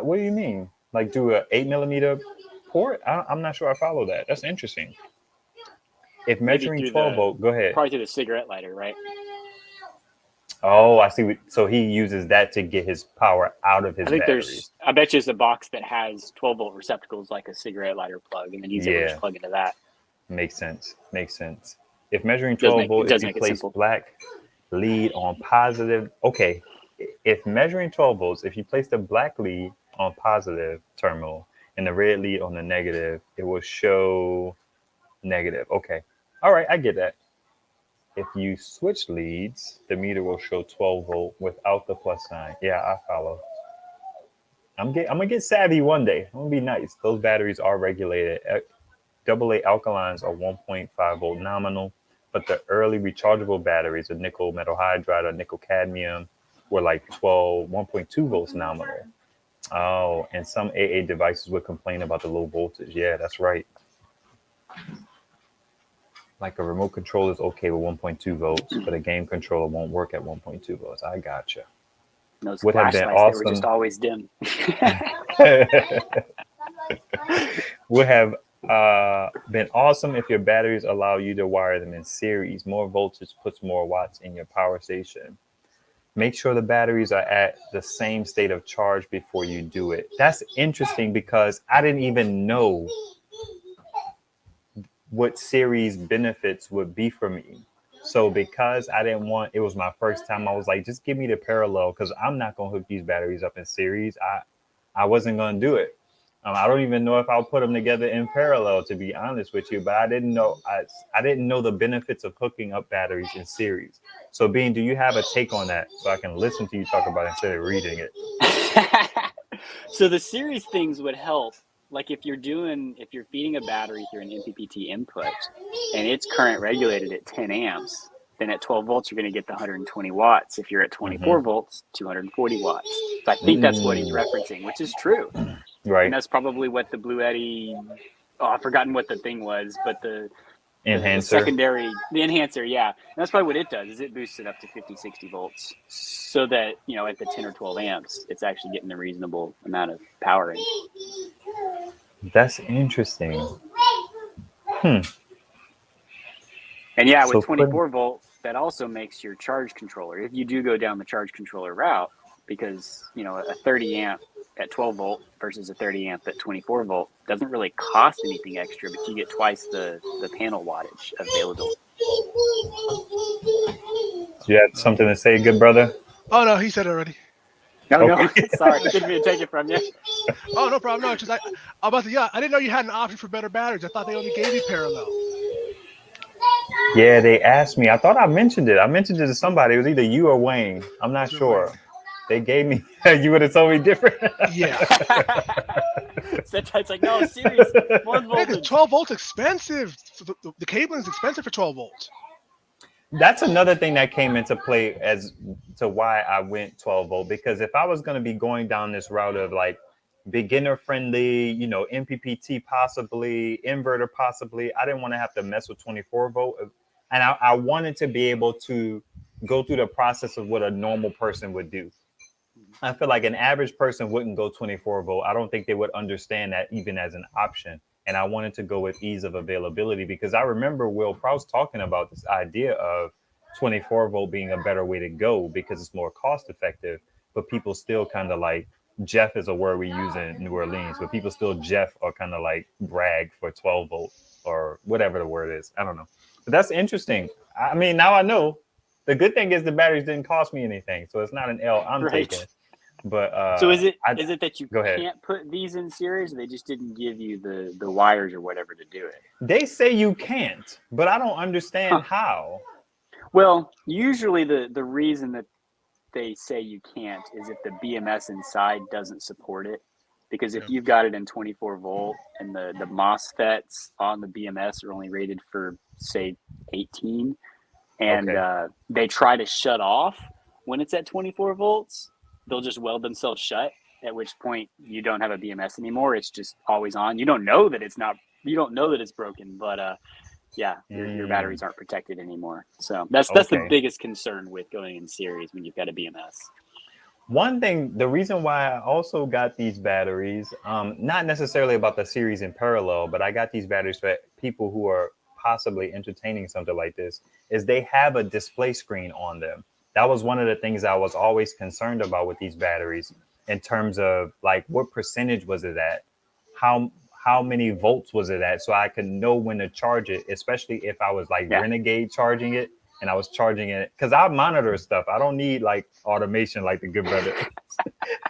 What do you mean? Like do a 8mm port? I'm not sure I follow that. That's interesting. If measuring 12-volt, go ahead. Probably through the cigarette lighter, right? Oh, I see. So he uses that to get his power out of his batteries. I bet you there's a box that has 12-volt receptacles like a cigarette lighter plug, and then he's able to just plug into that. Makes sense. If measuring 12-volt, if you place black lead on positive, okay. If measuring 12 volts, if you place the black lead on positive terminal and the red lead on the negative, it will show negative. Okay. All right, I get that. If you switch leads, the meter will show 12-volt without the plus sign. Yeah, I follow. I'm gonna get savvy one day. I'm gonna be nice. Those batteries are regulated. AA alkalines are 1.5-volt nominal, but the early rechargeable batteries, the nickel metal hydride or nickel cadmium, were like 1.2 volts nominal. Oh, and some AA devices would complain about the low voltage. Yeah, that's right. Like a remote controller is okay with 1.2 volts, but a game controller won't work at 1.2 volts. I gotcha. Those flashlights that were just always dim. Would have been awesome if your batteries allow you to wire them in series. More voltage puts more watts in your power station. Make sure the batteries are at the same state of charge before you do it. That's interesting because I didn't even know what series benefits would be for me. So because I didn't want, it was my first time, I was like, just give me the parallel because I'm not going to hook these batteries up in series. I wasn't going to do it. I don't even know if I'll put them together in parallel, to be honest with you, but I didn't know the benefits of hooking up batteries in series. So Bean, do you have a take on that so I can listen to you talk about it instead of reading it? So the series things would help. Like if you're feeding a battery through an MPPT input and it's current regulated at 10 amps, then at 12 volts, you're going to get the 120 watts. If you're at 24 volts, 240 watts. So I think that's what he's referencing, which is true. Right. And that's probably what the Blue Eddy, I've forgotten what the thing was, but the enhancer. The enhancer, yeah. And that's probably what it does, is it boosts it up to 50, 60 volts so that, at the 10 or 12 amps, it's actually getting a reasonable amount of power in. That's interesting. And yeah, with 24 volt, that also makes your charge controller, if you do go down the charge controller route, because, a 30 amp at 12 volt versus a 30 amp at 24 volt doesn't really cost anything extra, but you get twice the panel wattage available. Do you have something to say, good brother? Oh, no, he said it already. No, sorry, didn't mean to take it from you. Oh, no problem. No, it's just I didn't know you had an option for better batteries. I thought they only gave you parallel. Yeah, they asked me. I thought I mentioned it. I mentioned it to somebody. It was either you or Wayne. I'm not sure. Wayne. They gave me. You would have told me different. Yeah. It's like, no, series 1 voltage. 12 volts expensive. The cabling is expensive for 12 volts. That's another thing that came into play as to why I went 12 volt, because if I was going to be going down this route of like beginner friendly, MPPT possibly, inverter possibly, I didn't want to have to mess with 24 volt. And I wanted to be able to go through the process of what a normal person would do. I feel like an average person wouldn't go 24 volt. I don't think they would understand that even as an option. And I wanted to go with ease of availability because I remember Will Proust talking about this idea of 24 volt being a better way to go because it's more cost effective, but people still kind of like Jeff is a word we use in New Orleans, but people still Jeff or kind of like brag for 12 volt or whatever the word is. I don't know. But that's interesting. I mean, now I know. The good thing is the batteries didn't cost me anything, so it's not an L I'm taking. But so is it that you go ahead. can't put these in series, or they just didn't give you the wires or whatever to do it? They say you can't, but I don't understand how. Well, usually the reason that they say you can't is if the BMS inside doesn't support it. Because if you've got it in 24 volt and the MOSFETs on the BMS are only rated for, say, 18, and they try to shut off when it's at 24 volts, they'll just weld themselves shut, at which point you don't have a BMS anymore. It's just always on. You don't know that it's broken, but your batteries aren't protected anymore. So that's the biggest concern with going in series when you've got a BMS. One thing, the reason why I also got these batteries, not necessarily about the series in parallel, but I got these batteries for people who are possibly entertaining something like this, is they have a display screen on them. That was one of the things I was always concerned about with these batteries in terms of like what percentage was it at? How many volts was it at? So I could know when to charge it, especially if I was like renegade charging it and I was charging it. Because I monitor stuff. I don't need like automation like the good brother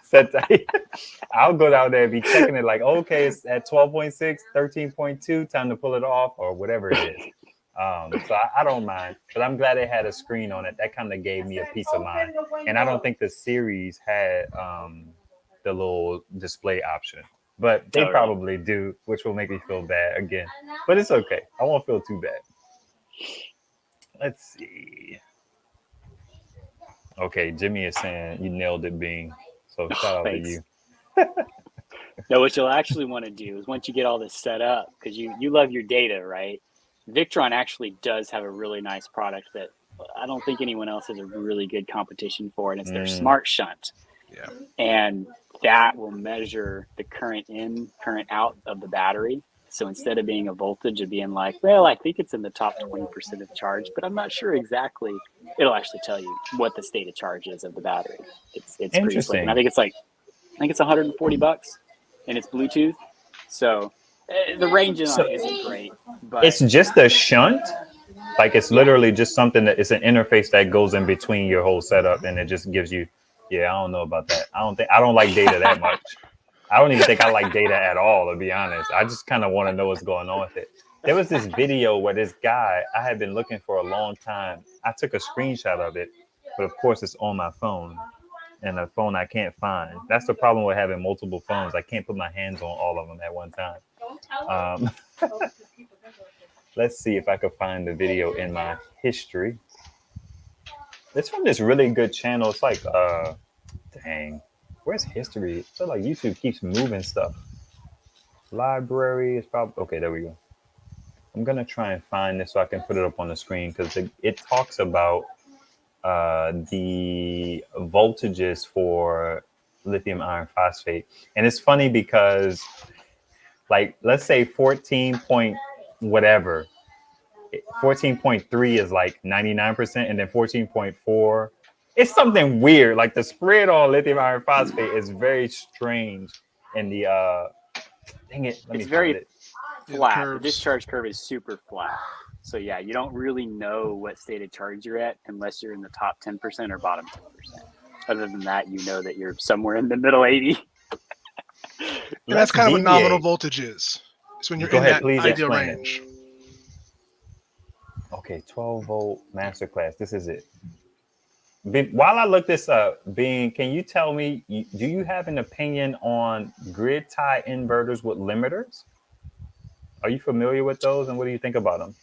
said. I'll go down there and be checking it like, okay, it's at 12.6, 13.2, time to pull it off or whatever it is. So I don't mind, but I'm glad it had a screen on it. That kind of gave me a peace of mind. And I don't think the series had the little display option, but they probably do, which will make me feel bad again. But it's okay. I won't feel too bad. Let's see. Okay, Jimmy is saying you nailed it, Bing. So shout out to you. No, what you'll actually want to do is once you get all this set up, because you love your data, right? Victron actually does have a really nice product that I don't think anyone else has a really good competition for, and it's their Smart Shunt. Yeah. And that will measure the current in, current out of the battery. So instead of being a voltage of being like, well, I think it's in the top 20% of charge, but I'm not sure exactly, it'll actually tell you what the state of charge is of the battery. It's pretty slick. And I think it's $140 and it's Bluetooth. So the range on it isn't great, but it's just a shunt. Like it's literally just something that it's an interface that goes in between your whole setup, and it just gives you. Yeah, I don't know about that. I don't like data that much. I don't even think I like data at all, to be honest. I just kind of want to know what's going on with it. There was this video where this guy I had been looking for a long time. I took a screenshot of it, but of course it's on my phone, and a phone I can't find. That's the problem with having multiple phones. I can't put my hands on all of them at one time. Let's see if I could find the video in my history. It's from this really good channel. It's like, dang, where's history? So like YouTube keeps moving stuff. Library is probably, okay, there we go. I'm going to try and find this so I can put it up on the screen because it talks about the voltages for lithium iron phosphate. And it's funny because like, let's say 14 point whatever, 14.3 is like 99%, and then 14.4, it's something weird. Like the spread on lithium iron phosphate is very strange. And the dang it, let me find it. Flat. The discharge curve is super flat. So yeah, you don't really know what state of charge you're at unless you're in the top 10% or bottom 10%. Other than that, you know that you're somewhere in the middle 80. And that's kind of what nominal voltage is. It's when you're in that ideal range. Okay, 12 volt masterclass. This is it. While I look this up, Bing, can you tell me, do you have an opinion on grid tie inverters with limiters? Are you familiar with those, and what do you think about them?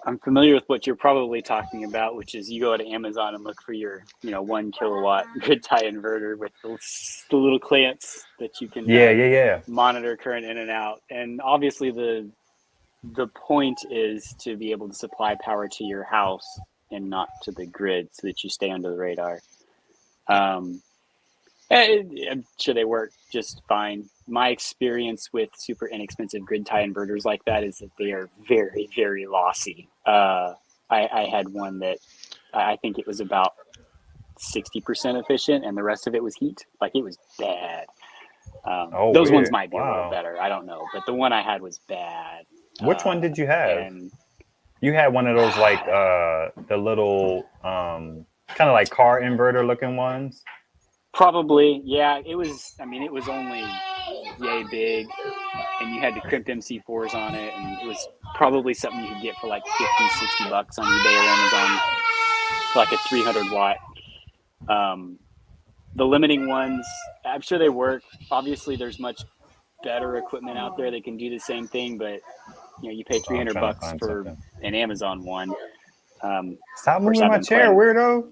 I'm familiar with what you're probably talking about, which is you go to Amazon and look for your 1 kilowatt grid tie inverter with the little clamps that you can monitor current in and out. And obviously the point is to be able to supply power to your house and not to the grid so that you stay under the radar. I'm sure they work just fine. My experience with super inexpensive grid tie inverters like that is that they are very, very lossy. I had one that I think it was about 60% efficient, and the rest of it was heat. Like, it was bad. Oh, those ones weird. might be a little Wow. better. I don't know, but the one I had was bad. Which one did you have? And You had one of those like the little kind of like car inverter looking ones. probably, yeah. It was. I mean, it was only yay big, and you had the crimped MC4s on it, and it was probably something you could get for like $50-$60 on eBay or Amazon for like a 300 watt. The limiting ones, I'm sure they work. Obviously, there's much better equipment out there that can do the same thing, but you pay I'm trying to $300 find for something. an Amazon one. Stop moving I've my been chair, weirdo.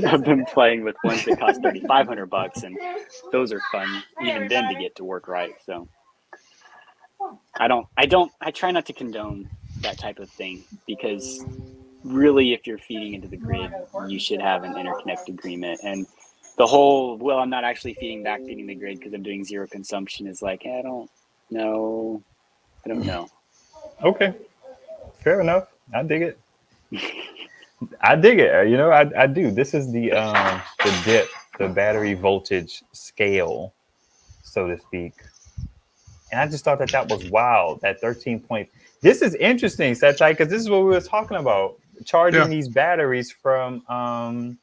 I've been playing with ones that cost $3,500, and those are fun even then to get to work right. So I try not to condone that type of thing, because really, if you're feeding into the grid, you should have an interconnect agreement. And the whole, well, I'm not actually backfeeding the grid because I'm doing zero consumption, is like, I don't know. Okay, fair enough. I dig it. I dig it. You know, I do. This is the dip, the battery voltage scale, so to speak. And I just thought that was wild. That 13 point. This is interesting, Satai, because this is what we were talking about. Charging these batteries from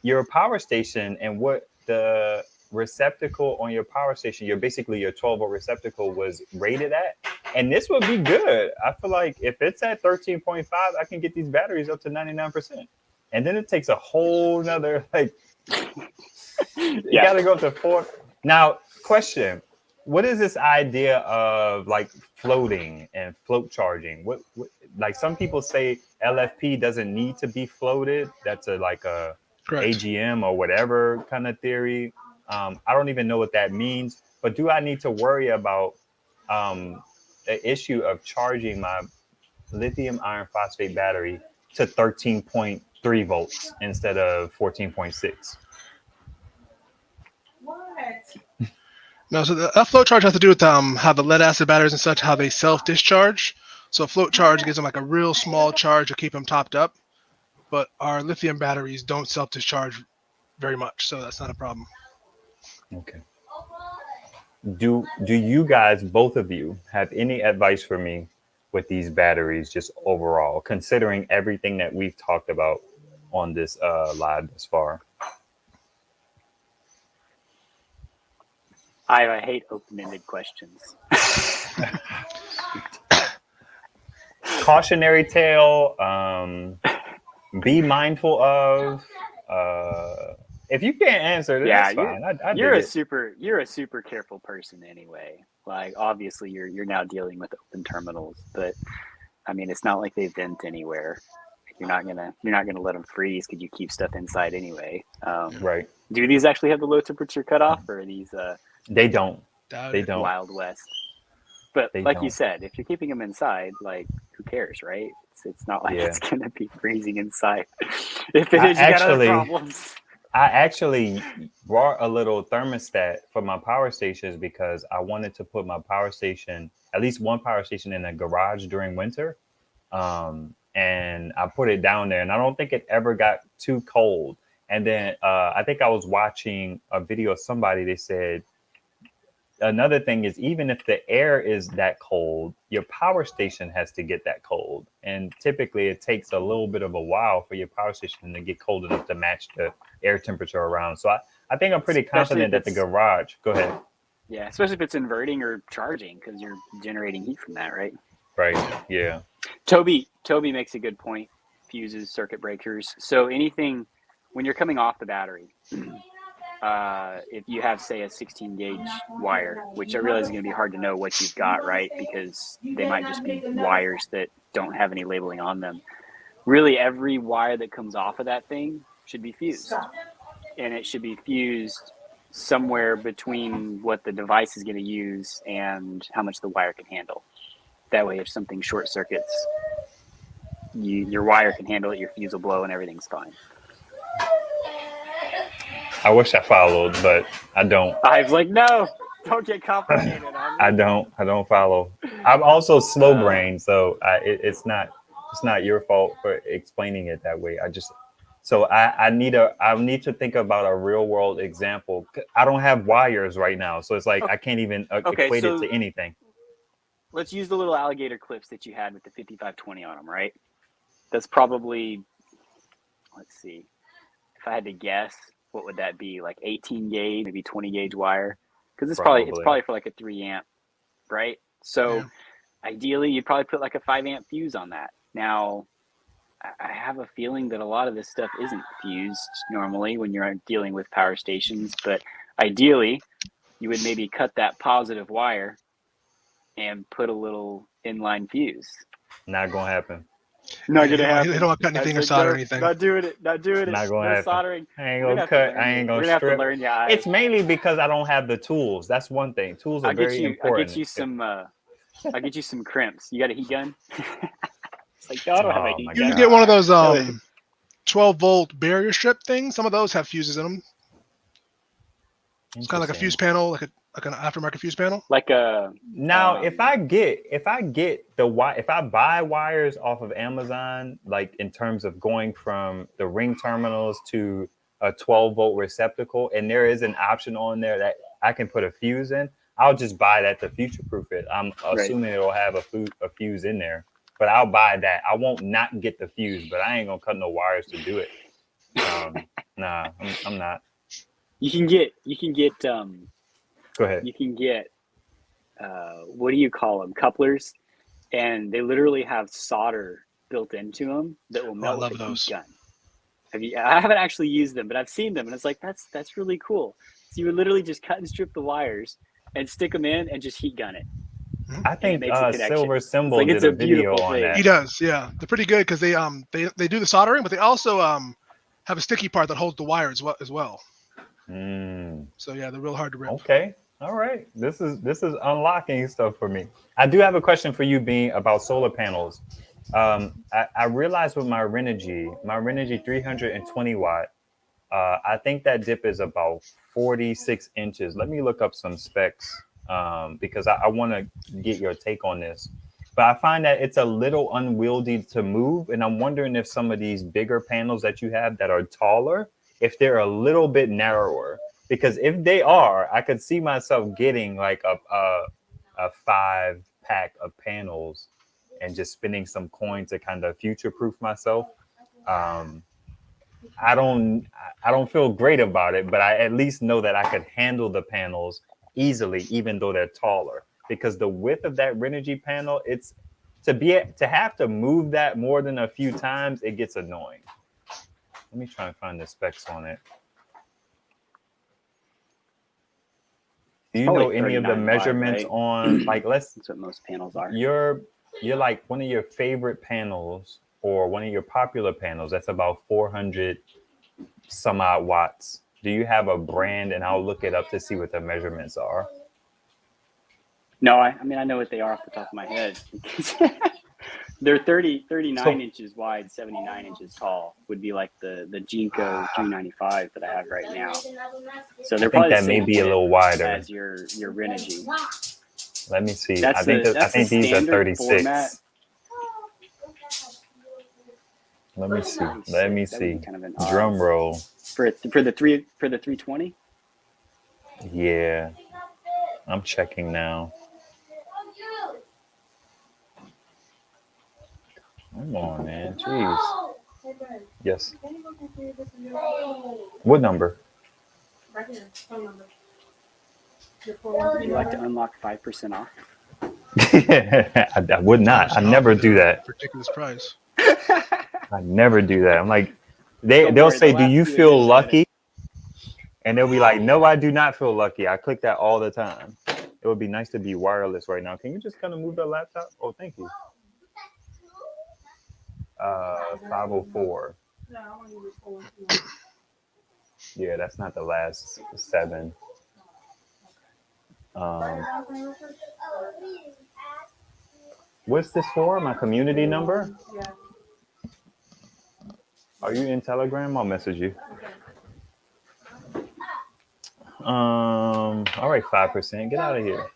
your power station, and what the receptacle on your power station, your 12-volt receptacle, was rated at. And this would be good. I feel like if it's at 13.5, I can get these batteries up to 99%. And then it takes a whole nother, like, you got to go up to 4. Now, question. What is this idea of like floating and float charging? What like some people say LFP doesn't need to be floated. That's like a Correct. AGM or whatever kind of theory. I don't even know what that means. But do I need to worry about the issue of charging my lithium iron phosphate battery to 13.3 volts instead of 14.6? No, so that float charge has to do with how the lead acid batteries and such, how they self-discharge. So a float charge gives them like a real small charge to keep them topped up. But our lithium batteries don't self-discharge very much, so that's not a problem. Okay. Do you guys, both of you, have any advice for me with these batteries, just overall, considering everything that we've talked about on this live thus far? I hate open-ended questions. Cautionary tale. Be mindful of. If you can't answer it, that's fine. You're a super careful person anyway. Like, obviously, you're now dealing with open terminals, but I mean, it's not like they've vent anywhere. You're not gonna let them freeze because you keep stuff inside anyway. Right. Do these actually have the low temperature cutoff, or are these? They don't. They don't. Wild West. But you said, if you're keeping them inside, like, who cares, right? It's not like it's gonna be freezing inside. If it is, you got other problems. I actually brought a little thermostat for my power stations because I wanted to put my power station, at least one power station, in a garage during winter. And I put it down there, and I don't think it ever got too cold. And then I think I was watching a video of somebody, they said, another thing is, even if the air is that cold, your power station has to get that cold. And typically it takes a little bit of a while for your power station to get cold enough to match the air temperature around. So I think I'm pretty confident that the garage, go ahead. Yeah, especially if it's inverting or charging, because you're generating heat from that, right? Right, yeah. Toby makes a good point. Fuses, circuit breakers. So anything, when you're coming off the battery, if you have, say, a 16 gauge wire, which I realize is going to be hard to know what you've got, right? Because they might just be wires that don't have any labeling on them. Really, every wire that comes off of that thing should be fused. And it should be fused somewhere between what the device is going to use and how much the wire can handle. That way, if something short circuits, your wire can handle it, your fuse will blow, and everything's fine. I wish I followed, but I don't. I was like, no, don't get complicated. I don't follow. I'm also slow brain, so it's not your fault for explaining it that way. So I need to think about a real world example. I don't have wires right now, so it's like I can't even Okay, equate so it to anything. let's use the little alligator clips that you had with the 5520 on them, right? That's probably, let's see, if I had to guess, what would that be? Like 18 gauge, maybe 20 gauge wire? Because it's probably for like a 3 amp, right? So Yeah. ideally, you'd probably put like a 5 amp fuse on that. Now, I have a feeling that a lot of this stuff isn't fused normally when you're dealing with power stations, but ideally, you would maybe cut that positive wire and put a little inline fuse. Not gonna happen. Not Yeah, gonna happen. they don't want to cut anything or solder anything. Not doing it. Not doing it. Not gonna no happen. soldering. I ain't We're gonna have to cut. learn I ain't you. gonna We're gonna have to strip. learn you. It's mainly because I don't have the tools. That's one thing. Tools are very important. I'll get you some crimps. You got a heat gun? It's like, no, I don't have a Oh heat my gun. You get one of those God. 12-volt barrier strip things. Some of those have fuses in them. It's kind of like a fuse panel, like an aftermarket fuse panel. Like a Now, if I buy wires off of Amazon, like in terms of going from the ring terminals to a 12-volt receptacle, and there is an option on there that I can put a fuse in, I'll just buy that to future-proof it. I'm assuming it'll have a fuse in there, but I'll buy that. I won't not get the fuse, but I ain't gonna cut no wires to do it. Nah, I'm not. you can get Go ahead. you can get what do you call them, couplers, and they literally have solder built into them that will melt with a heat gun. I haven't actually used them, but I've seen them, and it's like that's really cool. So you would literally just cut and strip the wires and stick them in and just heat gun it. I think Silver It's Symbol like, did it's a a video beautiful on thing. that. He does, yeah. They're pretty good because they do the soldering, but they also have a sticky part that holds the wire as well. So yeah, they're real hard to rip. Okay. All right. This is unlocking stuff for me. I do have a question for you, Bean, about solar panels. I realized with my Renogy 320 watt, I think that dip is about 46 inches. Let me look up some specs because I want to get your take on this. But I find that it's a little unwieldy to move, and I'm wondering if some of these bigger panels that you have that are taller, if they're a little bit narrower. Because if they are, I could see myself getting like a 5-pack of panels and just spending some coin to kind of future-proof myself. I don't feel great about it, but I at least know that I could handle the panels easily, even though they're taller. Because the width of that Renogy panel, it's to have to move that more than a few times, it gets annoying. Let me try and find the specs on it. Do you know any of the measurements on, like, that's what most panels are. You're like one of your favorite panels or one of your popular panels that's about 400 some odd watts. Do you have a brand? And I'll look it up to see what the measurements are. No, I mean, I know what they are off the top of my head. They're 39 inches wide, 79 inches tall. Would be like the Jinko 395 that I have right now. So they're probably that may be a little wider as your Renogy. Let me see. I think these are 36. Format. Let me see. Kind of drum roll for the 320. Yeah, I'm checking now. Come on, man. Jeez. Yes. What number? Right here. Phone number. Would you like to unlock 5% off? I would not. I never do that. Ridiculous price. I never do that. I'm like, they'll say, "Do you feel lucky?" And they'll be like, "No, I do not feel lucky." I click that all the time. It would be nice to be wireless right now. Can you just kind of move the laptop? Oh, thank you. 504. Yeah, that's not the last 7. What's this for? My community number? Yeah. Are you in Telegram? I'll message you. All right, 5%. Get out of here.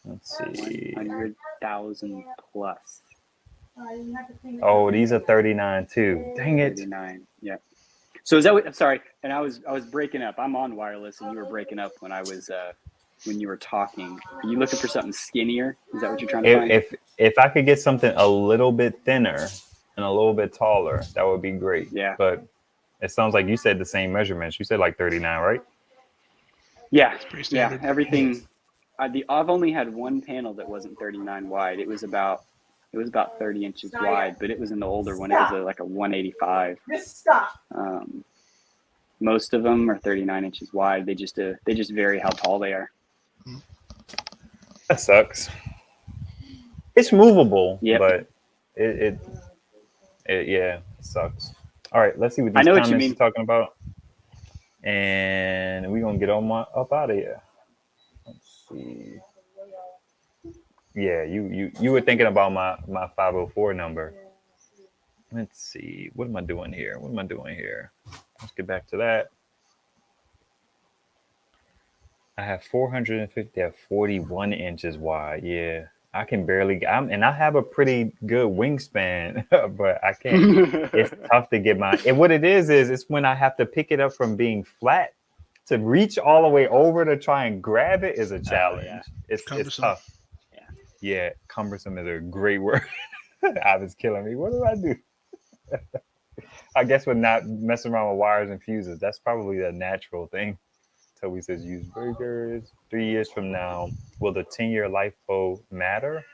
Let's see. 100,000 plus. You have to clean it Oh, up. these are 39 too. Dang it. 39. Yeah. So is that what? I'm sorry. And I was breaking up. I'm on wireless, and you were breaking up when you were talking. Are you looking for something skinnier? Is that what you're trying to find? If I could get something a little bit thinner and a little bit taller, that would be great. Yeah. But it sounds like you said the same measurements. You said like 39, right? Yeah. Pretty Yeah. standard. Everything. I've only had one panel that wasn't 39 wide. It was about 30 inches wide, but it was in the older one. It was like a 185. Just stop. Most of them are 39 inches wide. They just vary how tall they are. That sucks. It's movable, Yep. but it yeah, it sucks. All right, let's see what I these know what you comments mean. are talking about, and we're gonna get up out of here. Let's see. Yeah, you were thinking about my 504 number. Let's see. What am I doing here? Let's get back to that. I have 450 at 41 inches wide. Yeah, I can barely. And I have a pretty good wingspan, but I can't. It's tough to get my. And what it is it's when I have to pick it up from being flat to reach all the way over to try and grab it is a challenge. Yeah. It's Cumbersome. tough. Yeah, cumbersome is a great word. I was killing me. What do I do? I guess with not messing around with wires and fuses, that's probably the natural thing. Toby says use burgers. 3 years from now, will the 10-year LiFePO matter?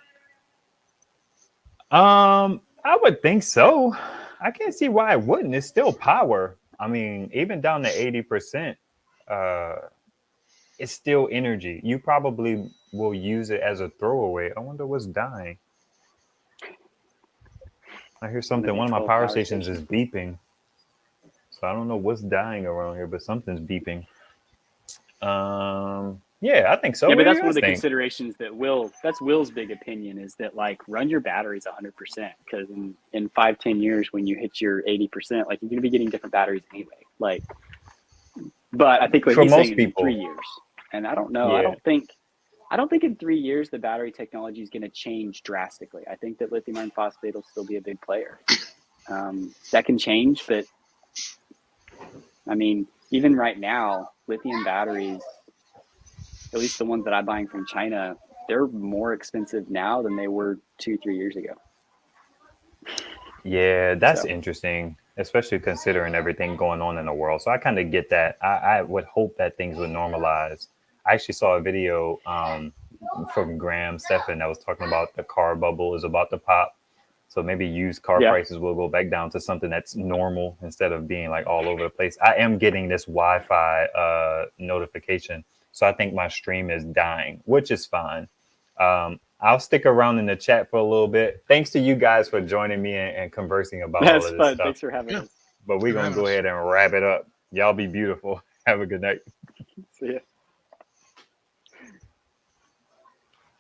I would think so. I can't see why it wouldn't. It's still power. I mean, even down to 80%, it's still energy. You probably will use it as a throwaway. I wonder what's dying. I hear something. One of my power stations is beeping. So I don't know what's dying around here, but something's beeping. Yeah, I think so. Yeah, but What do that's you one of the guys think? considerations that's Will's big opinion is that like run your batteries 100% because in 5-10 years when you hit your 80%, like you're gonna be getting different batteries anyway. Like, but I think what For he's most saying is in people. 3 years, and I don't know. Yeah. I don't think in 3 years the battery technology is going to change drastically. I think that lithium iron phosphate will still be a big player. That can change, but I mean, even right now, lithium batteries, at least the ones that I'm buying from China, they're more expensive now than they were 2-3 years ago. Yeah, that's interesting, especially considering everything going on in the world. So I kind of get that. I would hope that things would normalize. I actually saw a video from Graham Stephan that was talking about the car bubble is about to pop. So maybe used car prices will go back down to something that's normal instead of being like all over the place. I am getting this Wi-Fi notification. So I think my stream is dying, which is fine. I'll stick around in the chat for a little bit. Thanks to you guys for joining me and conversing about all of this fun. stuff. Thanks for having us. But we're going to go ahead and wrap it up. Y'all be beautiful. Have a good night. See ya.